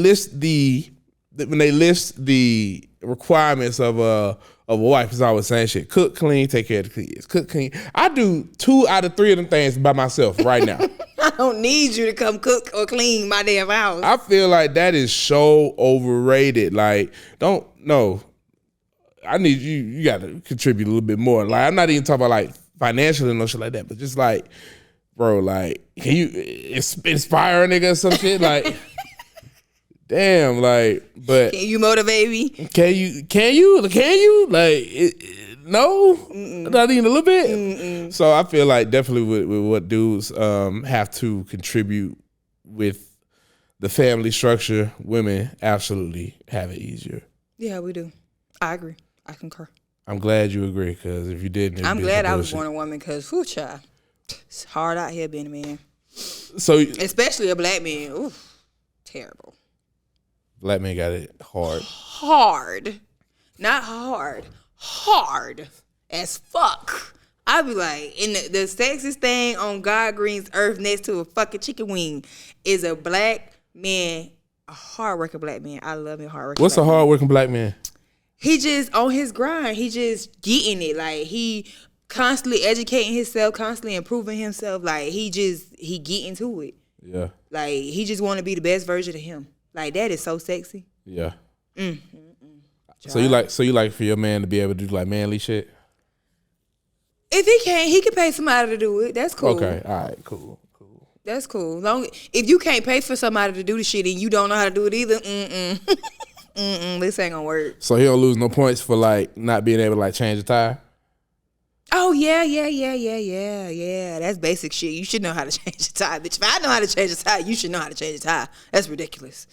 list the requirements of a wife, is always saying shit. Cook, clean, take care of the kids. Cook, clean. I do 2 out of 3 of them things by myself right now. I don't need you to come cook or clean my damn house. I feel like that is so overrated. Like, I need you. You got to contribute a little bit more. Like, I'm not even talking about like financially and no shit like that, but just like, bro, like, can you inspire a nigga or some shit? Like, damn, like, but can you motivate me? Can you? Like, no, not even a little bit. Mm-mm. So I feel like definitely with what dudes have to contribute with the family structure, women absolutely have it easier. Yeah, we do. I agree. I concur. I'm glad you agree, because if you didn't, I'm glad I was born a woman, because child, it's hard out here being a man. So especially a black man. Oof, terrible. Black man got it hard. Hard, not hard. Hard as fuck. I be like, and the sexiest thing on God Green's earth next to a fucking chicken wing is a black man, a hardworking black man. I love me a hardworking. What's a hardworking black man? He just on his grind. He just getting it. Like, he constantly educating himself, constantly improving himself. Like, he getting to it. Yeah. Like, he just want to be the best version of him. Like, that is so sexy. Yeah. So you like for your man to be able to do like manly shit? If he can't, he can pay somebody to do it. That's cool. Okay, all right, cool. That's cool. If you can't pay for somebody to do the shit and you don't know how to do it either, this ain't gonna work. So he don't lose no points for like not being able to like change a tire? Oh Oh, yeah. That's basic shit. You should know how to change a tie, bitch. If I know how to change a tie, you should know how to change a tie. That's ridiculous.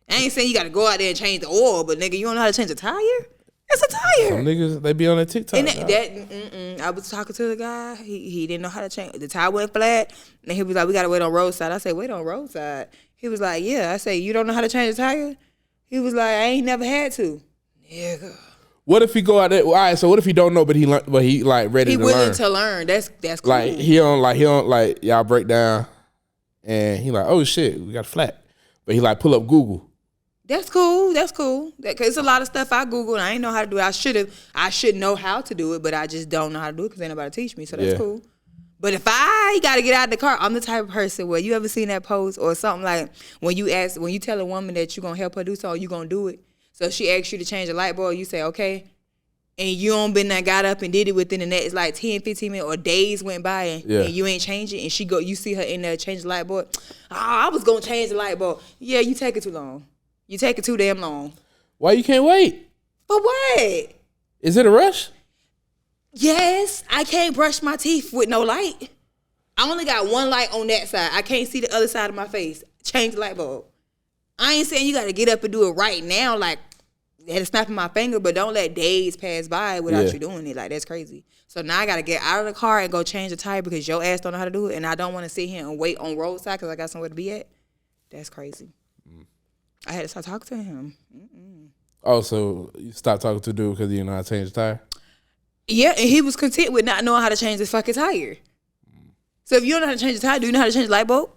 I ain't saying you got to go out there and change the oil, but nigga, you don't know how to change a tire? It's a tire. Some niggas, they be on that TikTok. And I was talking to the guy. He didn't know how to change. The tire went flat, and he was like, we got to wait on roadside. I said, wait on roadside? He was like, yeah. I said, you don't know how to change a tire? He was like, I ain't never had to. Nigga. What if he go out there? All right, so what if he don't know, but he like ready to learn? He willing to learn. That's cool. Like he don't like y'all break down, and he like, oh shit, we got flat, but he like pull up Google. That's cool. Cause it's a lot of stuff I Googled and I ain't know how to do it. I should know how to do it, but I just don't know how to do it because ain't nobody teach me. So that's cool. But if I gotta get out of the car, I'm the type of person where you ever seen that post or something like when you tell a woman that you gonna help her do something, you gonna do it. So if she asks you to change a light bulb, you say okay, and you don't been there, got up and did it within the next like 10, 15 minutes or days went by and you ain't change it, and you see her in there change the light bulb. I was gonna change the light bulb. Yeah, you take it too long. You take it too damn long. Why you can't wait? For what? Is it a rush? Yes, I can't brush my teeth with no light. I only got one light on that side. I can't see the other side of my face. Change the light bulb. I ain't saying you got to get up and do it right now, like at a snap of my finger, but don't let days pass by without you doing it. Like, that's crazy. So now I got to get out of the car and go change the tire because your ass don't know how to do it, and I don't want to sit here and wait on roadside because I got somewhere to be at. That's crazy. I had to start talking to him. Oh, so you stopped talking to dude because you didn't know how to change the tire? Yeah, and he was content with not knowing how to change his fucking tire. So if you don't know how to change the tire, do you know how to change the light bulb?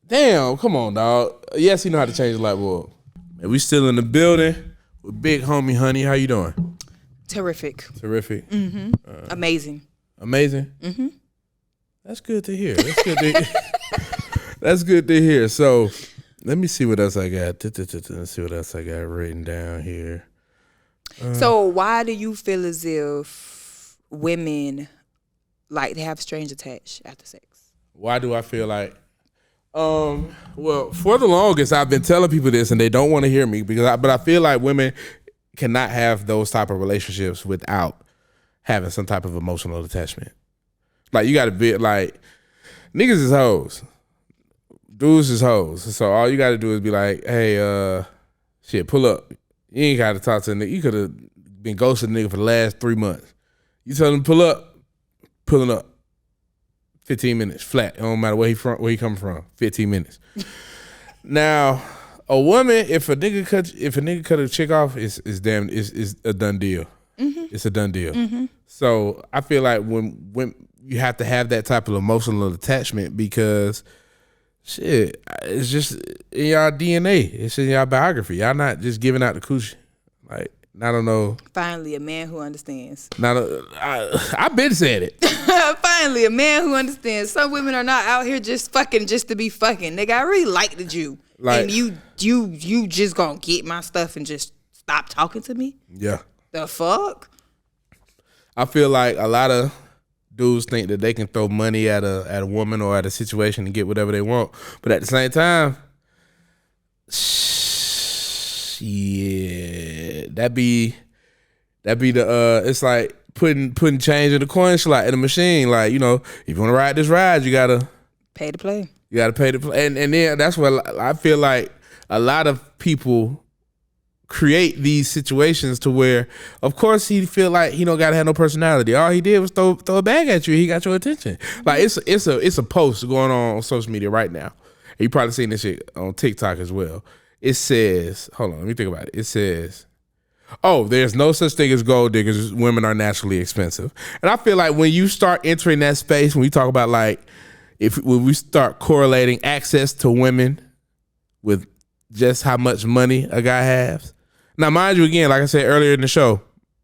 Damn, come on, dog. Yes, you know how to change the light bulb. And we still in the building with big homie Hunnii. How you doing? Terrific. Mm-hmm. Amazing. Amazing? Mm-hmm. That's good to hear. That's good to hear. So let me see what else I got. Let's see what else I got written down here. So why do you feel as if women like to have strings attached after sex? Why do I feel like? Well, for the longest, I've been telling people this, and they don't want to hear me but I feel like women cannot have those type of relationships without having some type of emotional attachment. Like, you got to be like, niggas is hoes, dudes is hoes. So all you got to do is be like, hey, shit, pull up. You ain't got to talk to a nigga. You could have been ghosting a nigga for the last 3 months. You tell him pull up, pulling up. 15 minutes flat. It don't matter where he coming from. 15 minutes. Now, a woman, if a nigga cut a chick off, it's a done deal. Mm-hmm. It's a done deal. Mm-hmm. So I feel like when you have to have that type of emotional attachment because shit, it's just in y'all DNA. It's in y'all biography. Y'all not just giving out the coochie. Like, I don't know. Finally, a man who understands. I've been said it. Finally, a man who understands. Some women are not out here just fucking just to be fucking. Nigga, I really like the Jew. Like, and you just gonna get my stuff and just stop talking to me? Yeah. The fuck? I feel like a lot of dudes think that they can throw money at a woman or at a situation and get whatever they want. But at the same time, yeah, that be the it's like putting change in the coin slot in the machine. Like, you know, if you want to ride this ride, you gotta pay to play. You gotta pay to play, and then that's what I feel like a lot of people create these situations to where, of course, he feel like he don't gotta have no personality. All he did was throw a bag at you. He got your attention. Like, it's a post going on social media right now. And you probably seen this shit on TikTok as well. It says, hold on, let me think about it. It says, oh, there's no such thing as gold diggers. Women are naturally expensive. And I feel like when you start entering that space, when we talk about like, when we start correlating access to women with just how much money a guy has. Now, mind you, again, like I said earlier in the show,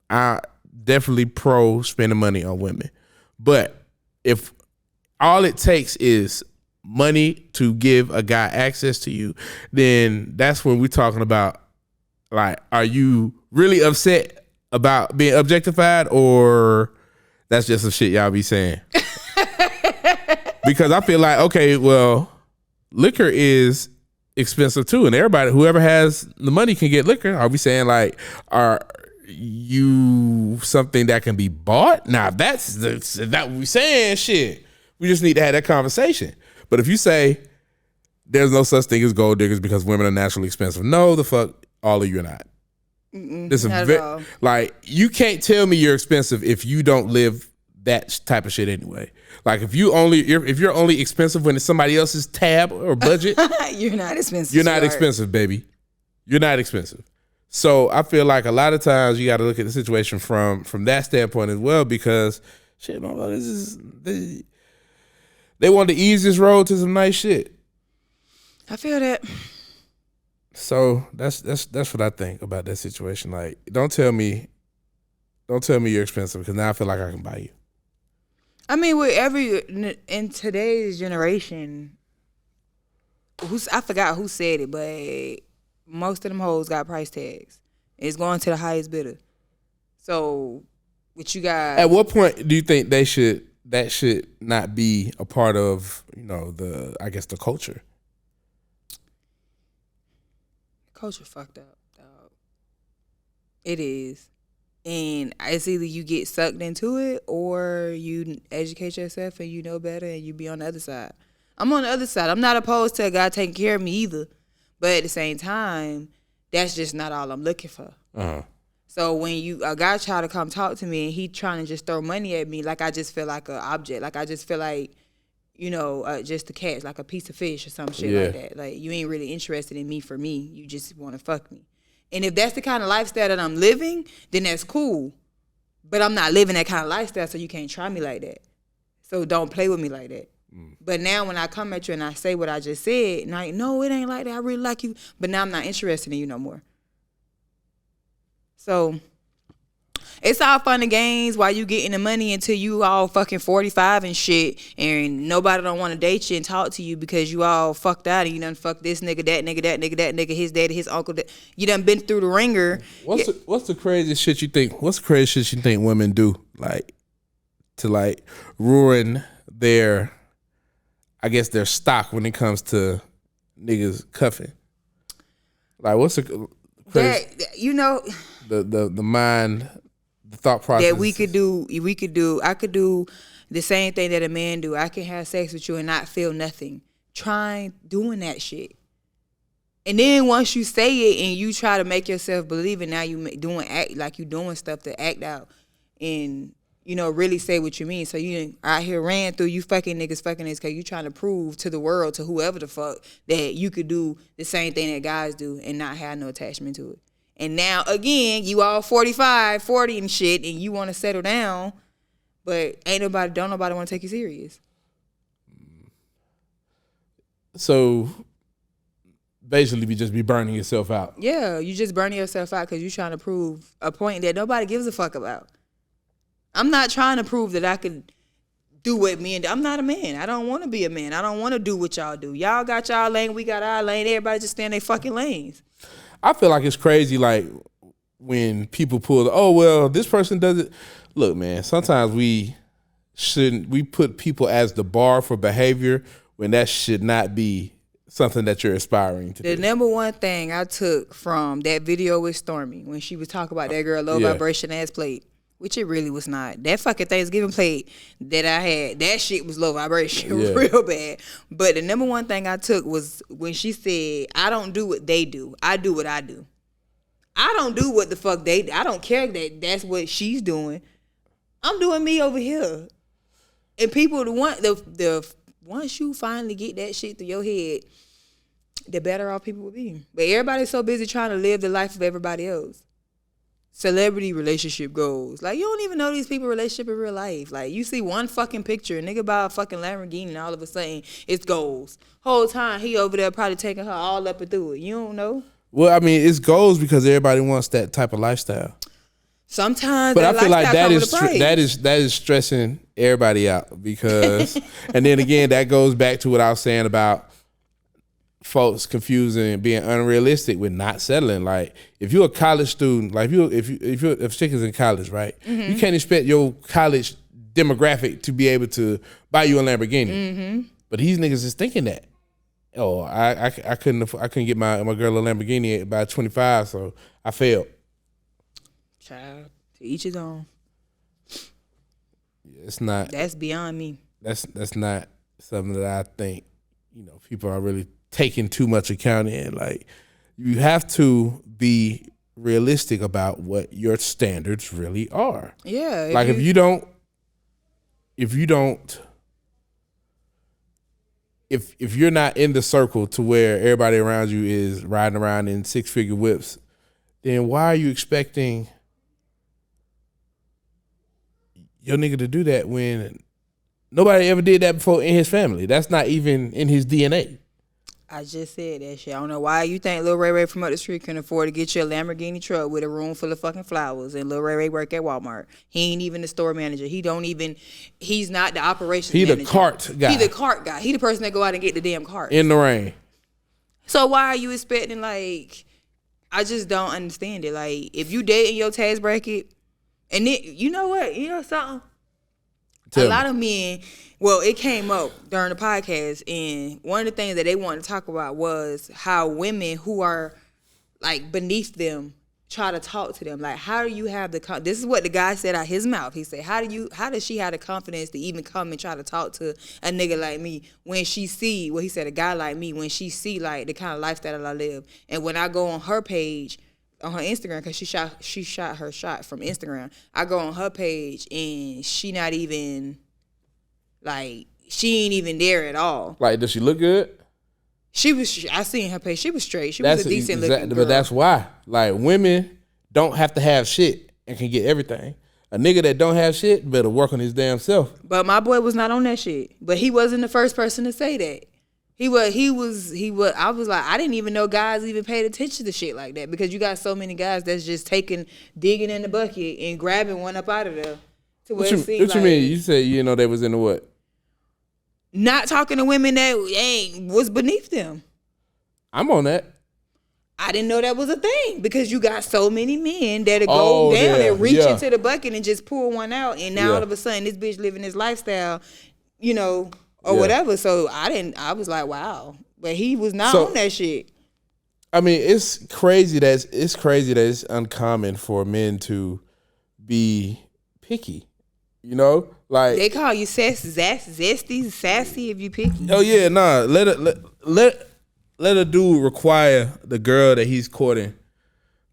I definitely pro spending money on women. But if all it takes is money to give a guy access to you, then that's when we're talking about, like, are you really upset about being objectified, or that's just some shit y'all be saying? Because I feel like, okay, well, liquor is expensive too, and whoever has the money can get liquor. Are we saying like, you something that can be bought, now that's that we saying shit. We just need to have that conversation. But if you say there's no such thing as gold diggers because women are naturally expensive, no, the fuck, all of you are not. This is like, you can't tell me you're expensive if you don't live that type of shit anyway. Like if you're only expensive when it's somebody else's tab or budget, you're not expensive. You're not expensive, baby. You're not expensive. So I feel like a lot of times you got to look at the situation from that standpoint as well, because shit, they want the easiest road to some nice shit. I feel that. So that's what I think about that situation. Like, don't tell me you're expensive, because now I feel like I can buy you. I mean, in today's generation, I forgot who said it, but most of them hoes got price tags. It's going to the highest bidder. So, what you got? At what point do you think that should not be a part of, the culture? Culture fucked up, dog. It is. And it's either you get sucked into it or you educate yourself and you know better and you be on the other side. I'm on the other side. I'm not opposed to a guy taking care of me either. But at the same time, that's just not all I'm looking for. Uh-huh. So when a guy try to come talk to me and he trying to just throw money at me, like I just feel like an object. Like I just feel like, just a catch, like a piece of fish or some shit like that. Like you ain't really interested in me for me. You just want to fuck me. And if that's the kind of lifestyle that I'm living, then that's cool. But I'm not living that kind of lifestyle, so you can't try me like that. So don't play with me like that. But now when I come at you and I say what I just said, and no, it ain't like that. I really like you. But now I'm not interested in you no more. So it's all fun and games while you getting the money until you all fucking 45 and shit, and nobody don't want to date you and talk to you because you all fucked out and you done fucked this nigga, that nigga, that nigga, that nigga, his daddy, his uncle. You done been through the ringer. What's the craziest shit you think? What's the craziest shit you think women do, like, to like ruin their, I guess, their stock when it comes to niggas cuffing? Like, what's the crazy, the mind, the thought process that we could do. I could do the same thing that a man do. I can have sex with you and not feel nothing. Try doing that shit. And then once you say it and you try to make yourself believe it, now you act like you doing stuff to act out and really say what you mean. So you out here ran through you fucking niggas fucking this because you trying to prove to the world, to whoever the fuck, that you could do the same thing that guys do and not have no attachment to it. And now, again, you all 45, 40 and shit, and you want to settle down, but don't nobody want to take you serious. So, basically, you just be burning yourself out. Yeah, you just burning yourself out because you trying to prove a point that nobody gives a fuck about. I'm not trying to prove that I could do what men do. I'm not a man. I don't want to be a man. I don't want to do what y'all do. Y'all got y'all lane, we got our lane. Everybody just stay in their fucking lanes. I feel like it's crazy, like, when people pull this person does it. Look, man, sometimes we put people as the bar for behavior when that should not be something that you're aspiring to do. The number one thing I took from that video with Stormy, when she was talking about that girl low vibration ass plate, which it really was not. That fucking Thanksgiving plate that I had, that shit was low vibration, real bad. But the number one thing I took was when she said, I don't do what they do. I do what I do. I don't do what the fuck they do. I don't care that that's what she's doing. I'm doing me over here. And people, once you finally get that shit through your head, the better off people will be. But everybody's so busy trying to live the life of everybody else. Celebrity relationship goals. Like, you don't even know these people relationship in real life. Like, you see one fucking picture, a nigga buy a fucking Lamborghini and all of a sudden it's goals. Whole time he over there probably taking her all up and through it. You don't know? Well, I mean, it's goals because everybody wants that type of lifestyle. Sometimes, but I feel like that is stressing everybody out because, and then again, that goes back to what I was saying about folks confusing being unrealistic with not settling. Like, if you're a college student, like if chick is in college, right? Mm-hmm. You can't expect your college demographic to be able to buy you a Lamborghini. Mm-hmm. But these niggas is thinking that. Oh, I couldn't get my girl a Lamborghini by 25, so I failed. Child, to each his own. It's not. That's beyond me. That's not something that I think, people are really taking too much account in. Like, you have to be realistic about what your standards really are. Yeah. Like, if you're not in the circle to where everybody around you is riding around in 6-figure whips, then why are you expecting your nigga to do that when nobody ever did that before in his family? That's not even in his DNA. I just said that shit. I don't know why you think Lil Ray Ray from up the street can afford to get you a Lamborghini truck with a room full of fucking flowers, and Lil Ray Ray work at Walmart. He ain't even the store manager. He's not the operations manager. He the cart guy. He the cart guy. He the person that go out and get the damn cart. In the rain. So why are you expecting, like, I just don't understand it. Like, if you dating your tax bracket, and then, you know what? You know something? A lot of men, well, it came up during the podcast, and one of the things that they wanted to talk about was how women who are, like, beneath them try to talk to them. Like, how do you have this is what the guy said out his mouth. He said, how does she have the confidence to even come and try to talk to a nigga like me when she see, he said, a guy like me, when she see, like, the kind of lifestyle I live. And when I go on her page, on her Instagram, because she shot her shot from Instagram. I go on her page and she not even, like, she ain't even there at all. Like, does she look good? I seen her page. She was straight. She was a decent looking girl. But that's why. Like, women don't have to have shit and can get everything. A nigga that don't have shit better work on his damn self. But my boy was not on that shit. But he wasn't the first person to say that. He was. I was like, I didn't even know guys even paid attention to shit like that, because you got so many guys that's just digging in the bucket and grabbing one up out of there. What you mean? You said you know they was in the what? Not talking to women that was beneath them. I'm on that. I didn't know that was a thing, because you got so many men that'll go down and reach into the bucket and just pull one out, and now all of a sudden this bitch living this lifestyle, or whatever. So I was like, wow. But he was not on that shit. I mean, it's crazy that it's uncommon for men to be picky. Like, they call you zesty, sassy if you picky. Oh yeah, nah. Let a dude require the girl that he's courting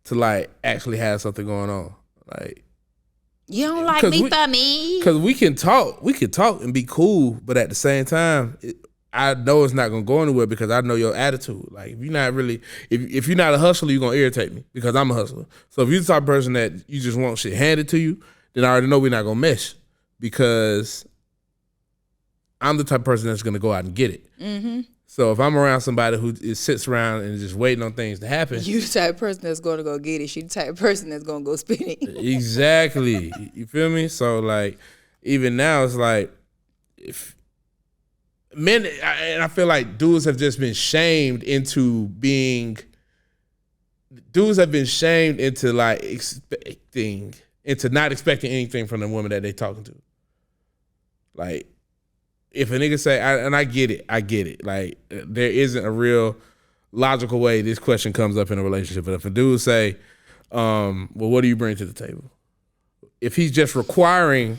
to, like, actually have something going on. Like, you don't like me for me? Because we can talk and be cool, but at the same time, I know it's not gonna go anywhere because I know your attitude. Like, if you're not really, if you're not a hustler, you're gonna irritate me because I'm a hustler. So if you're the type of person that you just want shit handed to you, then I already know we're not gonna mesh, because I'm the type of person that's gonna go out and get it. Mm-hmm. So if I'm around somebody who sits around and just waiting on things to happen, you the type of person that's going to go get it. She the type of person that's going to go spend it. Exactly. You feel me? So, like, even now, it's like, if men, and I feel like dudes have just been shamed into like not expecting anything from the woman that they talking to. Like, if a nigga say, and I get it. Like, there isn't a real logical way this question comes up in a relationship. But if a dude say, well, what do you bring to the table? If he's just requiring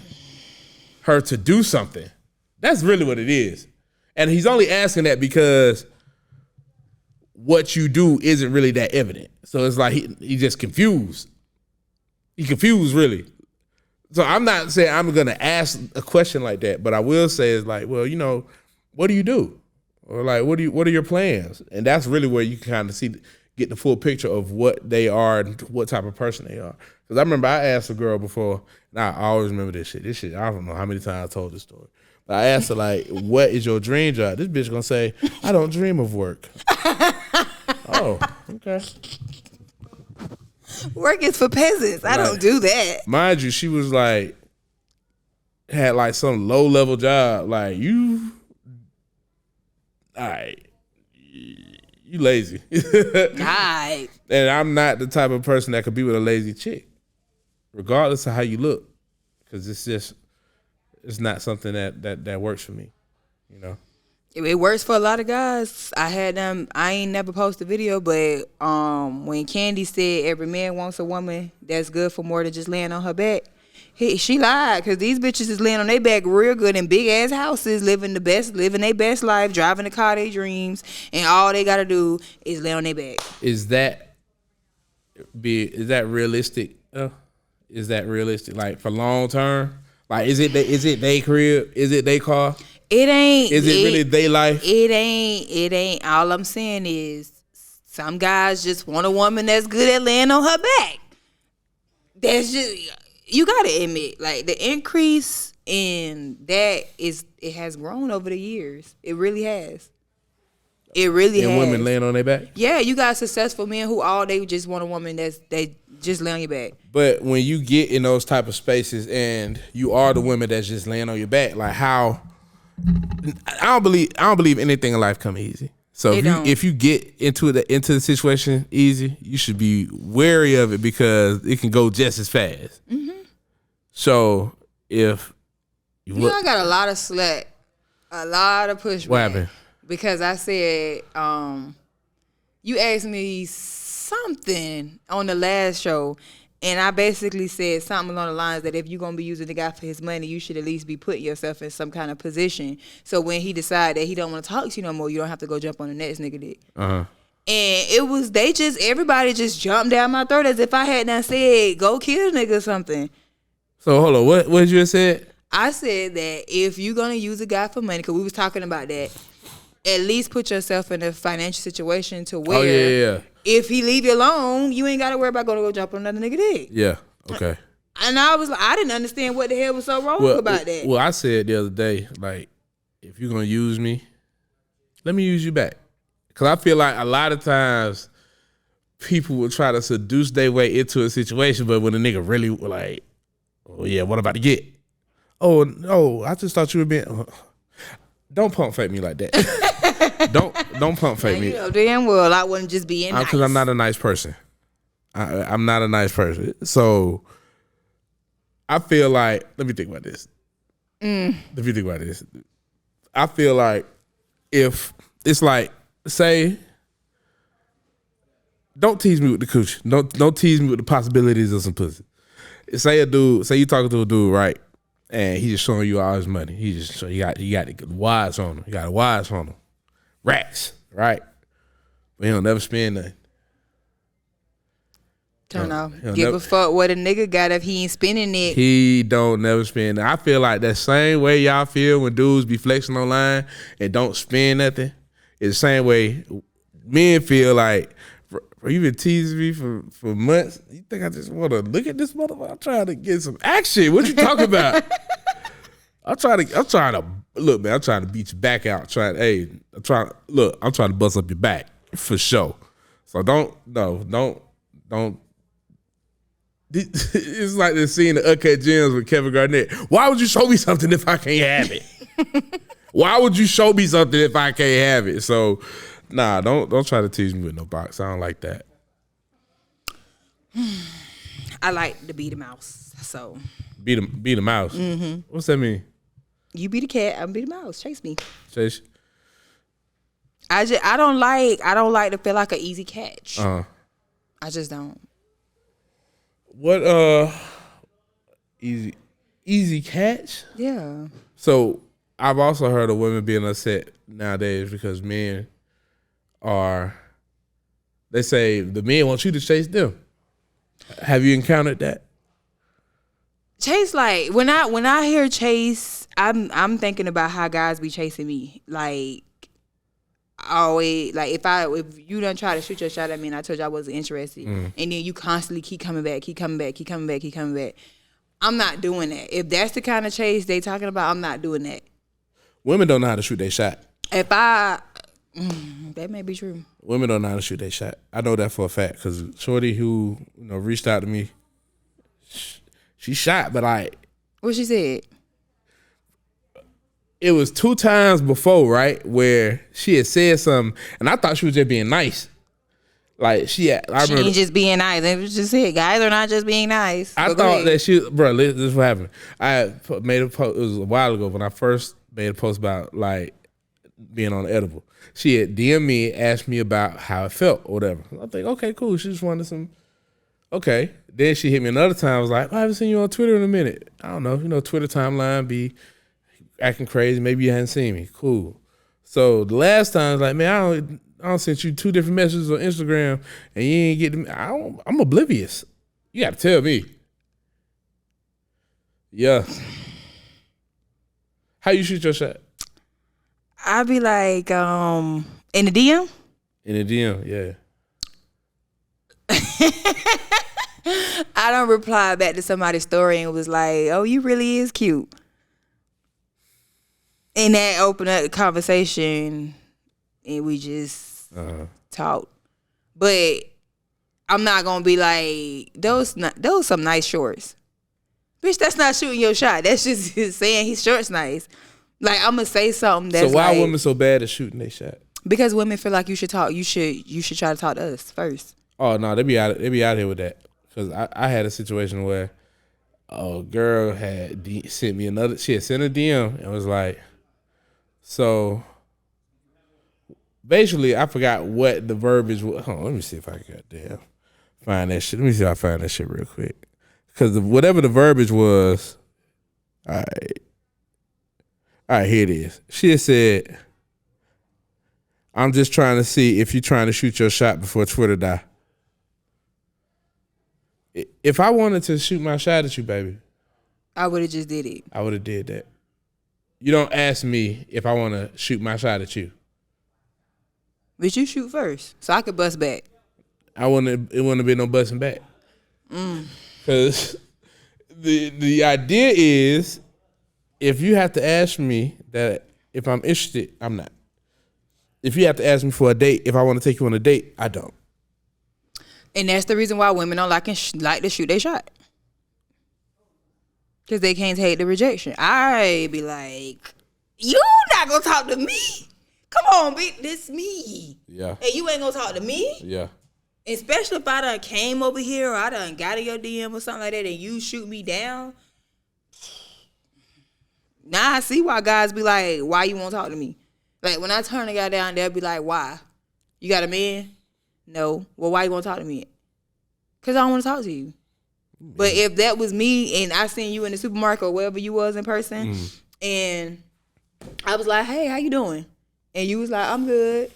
her to do something, that's really what it is. And he's only asking that because what you do isn't really that evident. So it's like he just confused. He confused, really. So I'm not saying I'm going to ask a question like that, but I will say is like, well, what do you do? Or like, what are your plans? And that's really where you can kind of get the full picture of what they are and what type of person they are. Because I remember I asked a girl before, and I always remember this shit. I don't know how many times I told this story. But I asked her, like, what is your dream job? This bitch going to say, I don't dream of work. Oh, okay. Work is for peasants. I don't do that. Mind you, she was like, had like some low level job. Like, you lazy. Right. And I'm not the type of person that could be with a lazy chick, regardless of how you look, because it's not something that works for me. It works for a lot of guys. I ain't never posted a video, but when Candy said every man wants a woman that's good for more than just laying on her back, she lied, because these bitches is laying on their back real good in big ass houses, living their best life, driving the car they dreams, and all they gotta do is lay on their back. Is that realistic? Is that realistic? Like for long term? Like is it they crib? Is it they car? It ain't. Is it really they life? It ain't. All I'm saying is some guys just want a woman that's good at laying on her back. That's just, you gotta admit, like the increase in that it has grown over the years. It really has. It really has. And women laying on their back? Yeah, you got successful men who all they just want a woman they just lay on your back. But when you get in those type of spaces and you are the woman that's just laying on your back, like how I don't believe anything in life come easy. So if you get into the situation easy, you should be wary of it because it can go just as fast. Mm-hmm. So if I got a lot of slack, a lot of pushback. What happened? Because I said, you asked me something on the last show, and I basically said something along the lines that if you're going to be using the guy for his money, you should at least be putting yourself in some kind of position. So when he decide that he don't want to talk to you no more, you don't have to go jump on the next nigga dick. Uh-huh. And everybody just jumped down my throat as if I had not said, go kill a nigga or something. So hold on, what did you say? I said that if you're going to use a guy for money, because we was talking about that, at least put yourself in a financial situation to where if he leave you alone, you ain't got to worry about going to go jump on another nigga dick. Yeah, okay. And I was like, I didn't understand what the hell was so wrong about that. Well, I said the other day, like, if you're going to use me, let me use you back. Because I feel like a lot of times people will try to seduce their way into a situation, but when a nigga really like, oh yeah, what about to get? Oh, no, I just thought you were being... Don't pump fake me like that. don't pump fake me. You know damn well I wouldn't just be nice. Because I'm not a nice person. I'm not a nice person. So I feel like, let me think about this. I feel like if it's like, say, don't tease me with the coochie. Don't tease me with the possibilities of some pussy. Say you talking to a dude, right? And he just showing you all his money. He got the wires on him. He got the wires on him. Racks, right? But he don't never spend nothing. Turn off. Give a fuck what a nigga got if he ain't spending it. He don't never spend it. I feel like that same way y'all feel when dudes be flexing online and don't spend nothing. It's the same way men feel like, bro, you been teasing me for months. You think I just want to look at this motherfucker? I'm trying to get some action. What you talking about? I'm trying to look, man. I'm trying to beat your back out. I'm trying to bust up your back for sure. So don't. It's like the scene of Uncut Gems with Kevin Garnett. Why would you show me something if I can't have it? Why would you show me something if I can't have it? So, nah, don't try to tease me with no box. I don't like that. I like to be the mouse. So be the mouse. Mm-hmm. What's that mean? You be the cat. I'm be the mouse. Chase me. Chase. I don't like to feel like an easy catch. I just don't. What easy catch? Yeah. So I've also heard of women being upset nowadays because men they say the men want you to chase them. Have you encountered that? Chase, like when I hear chase, I'm thinking about how guys be chasing me. Like always, like if you done try to shoot your shot at me and I told you I wasn't interested, and then you constantly keep coming back. I'm not doing that. If that's the kind of chase they talking about, I'm not doing that. Women don't know how to shoot their shot. That may be true. Women don't know how to shoot their shot. I know that for a fact because Shorty who reached out to me, she shot, but what she said? It was 2 times before, right, where she had said something, and I thought she was just being nice. Like she ain't just being nice. It was just it. Guys are not just being nice. I thought that bro, this is what happened. I made a post. It was a while ago when I first made a post about like being on the edible. She had DM me, asked me about how it felt or whatever. I think, okay, cool. She just wanted some. Okay. Then she hit me another time. I was like, I haven't seen you on Twitter in a minute. I don't know. Twitter timeline be acting crazy. Maybe you hadn't seen me. Cool. So the last time I was like, man, I don't sent you 2 different messages on Instagram and you ain't get me. I'm oblivious. You got to tell me. Yeah. How you shoot your shot? I be like, in the DM? In the DM, yeah. I don't reply back to somebody's story and was like, oh, you really is cute. And that opened up the conversation and we just talked. But I'm not gonna be like, those some nice shorts. Bitch, that's not shooting your shot. That's just saying his shorts nice. Like, I'm gonna say something that's so why like, are women so bad at shooting their shot? Because women feel like you should talk. You should try to talk to us first. Oh no, they be out here with that. Cause I had a situation where a girl had sent me another. She had sent a DM and was like, so basically, I forgot what the verbiage was. Hold on, let me see if I can find that shit. Let me see if I find that shit real quick. Cause whatever the verbiage was, all right, here it is. She had said, I'm just trying to see if you're trying to shoot your shot before Twitter die. If I wanted to shoot my shot at you, baby, I would have just did it. I would have did that. You don't ask me if I want to shoot my shot at you. But you shoot first, so I could bust back. It wouldn't have been no busting back. Because the idea is, if you have to ask me that if I'm interested, I'm not. If you have to ask me for a date, if I want to take you on a date, I don't. And that's the reason why women don't like to shoot their shot. Because they can't take the rejection. I be like, you not going to talk to me? Come on, bitch, this me. Yeah. And you ain't going to talk to me? Yeah. Especially if I done came over here or I done got in your DM or something like that and you shoot me down. Now I see why guys be like, why you won't talk to me? Like, when I turn a guy down, they'll be like, why? You got a man? No. Well, why you want to talk to me? Because I don't want to talk to you. But if that was me and I seen you in the supermarket or wherever you was in person, and I was like, hey, how you doing? And you was like, I'm good.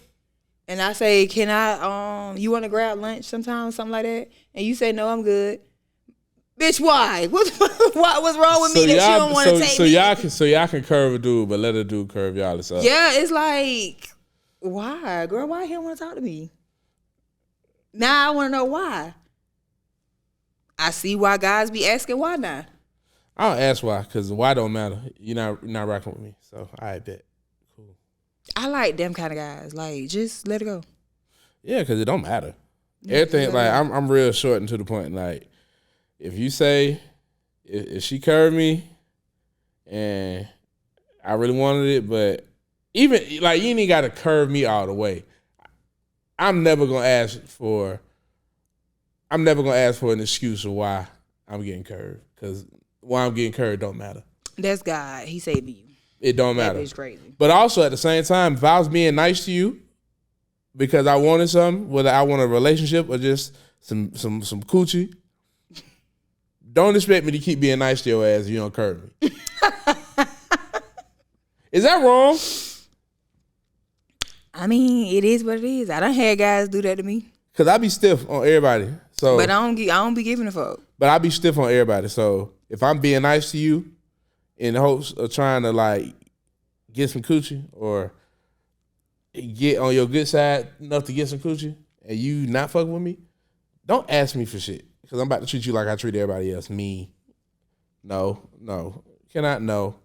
And I say, can I, you want to grab lunch sometime, something like that? And you say, no, I'm good. Bitch, why? What's wrong with me that you don't want to take me? So y'all can curve a dude, but let a dude curve y'all as up. Yeah, it's like, why? Girl, why he don't want to talk to me? Now I want to know why. I see why guys be asking why now. I don't ask why, because why don't matter. You're not rocking with me, so I bet. Cool. I like them kind of guys. Like, just let it go. Yeah, because it don't matter. Everything, like, I'm real short and to the point. Like, if you say, if she curved me and I really wanted it, but even, like, you ain't got to curve me all the way. I'm never going to ask for an excuse of why I'm getting curved, because why I'm getting curved don't matter. That's God. He saved you. It don't matter. That bitch crazy. But also at the same time, if I was being nice to you because I wanted something, whether I want a relationship or just some coochie, don't expect me to keep being nice to your ass if you don't curve me. Is that wrong? I mean, it is what it is. I done had guys do that to me. Cause I be stiff on everybody. So, but I don't be giving a fuck. But I be stiff on everybody. So if I'm being nice to you in the hopes of trying to like get some coochie or get on your good side enough to get some coochie, and you not fucking with me, don't ask me for shit. Cause I'm about to treat you like I treat everybody else. Me. No. Cannot no.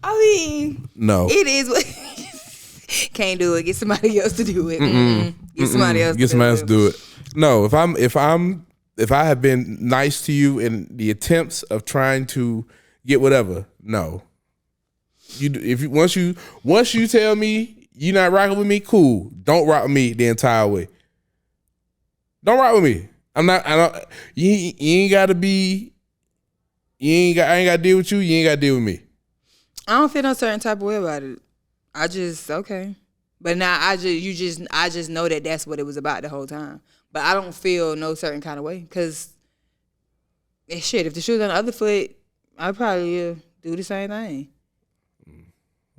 I mean, no. It is what can't do it. Get somebody else to do it. Get somebody else to do it. No, if I have been nice to you in the attempts of trying to get whatever, no. Once you tell me you're not rocking with me, cool. Don't rock with me the entire way. Don't rock with me. I ain't gotta deal with you. You ain't gotta deal with me. I don't feel no certain type of way about it. I just okay. But now I just know that that's what it was about the whole time. But I don't feel no certain kind of way because shit. If the shoe was on the other foot, I'd probably do the same thing.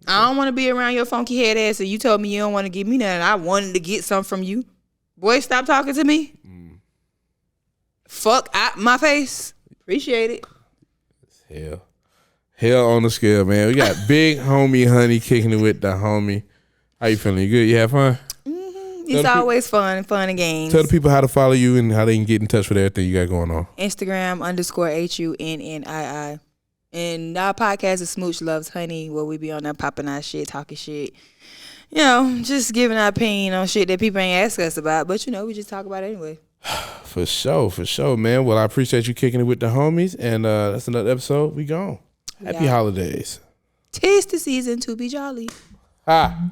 I don't want to be around your funky head ass, and you told me you don't want to give me nothing. I wanted to get something from you. Boy, stop talking to me. Fuck out my face. Appreciate it. Hell on the scale, man. We got big homie Hunnii kicking it with the homie. How you feeling? You good? You have fun? It's always fun and games. Tell the people how to follow you and how they can get in touch with everything you got going on. Instagram _HUNNII. And our podcast is Smooch Loves Hunnii, where we be on there popping our shit, talking shit. You know, just giving our opinion on shit that people ain't ask us about. But, you know, we just talk about it anyway. For sure, man. Well, I appreciate you kicking it with the homies. And that's another episode. We gone. Happy holidays. 'Tis the season to be jolly. Ha.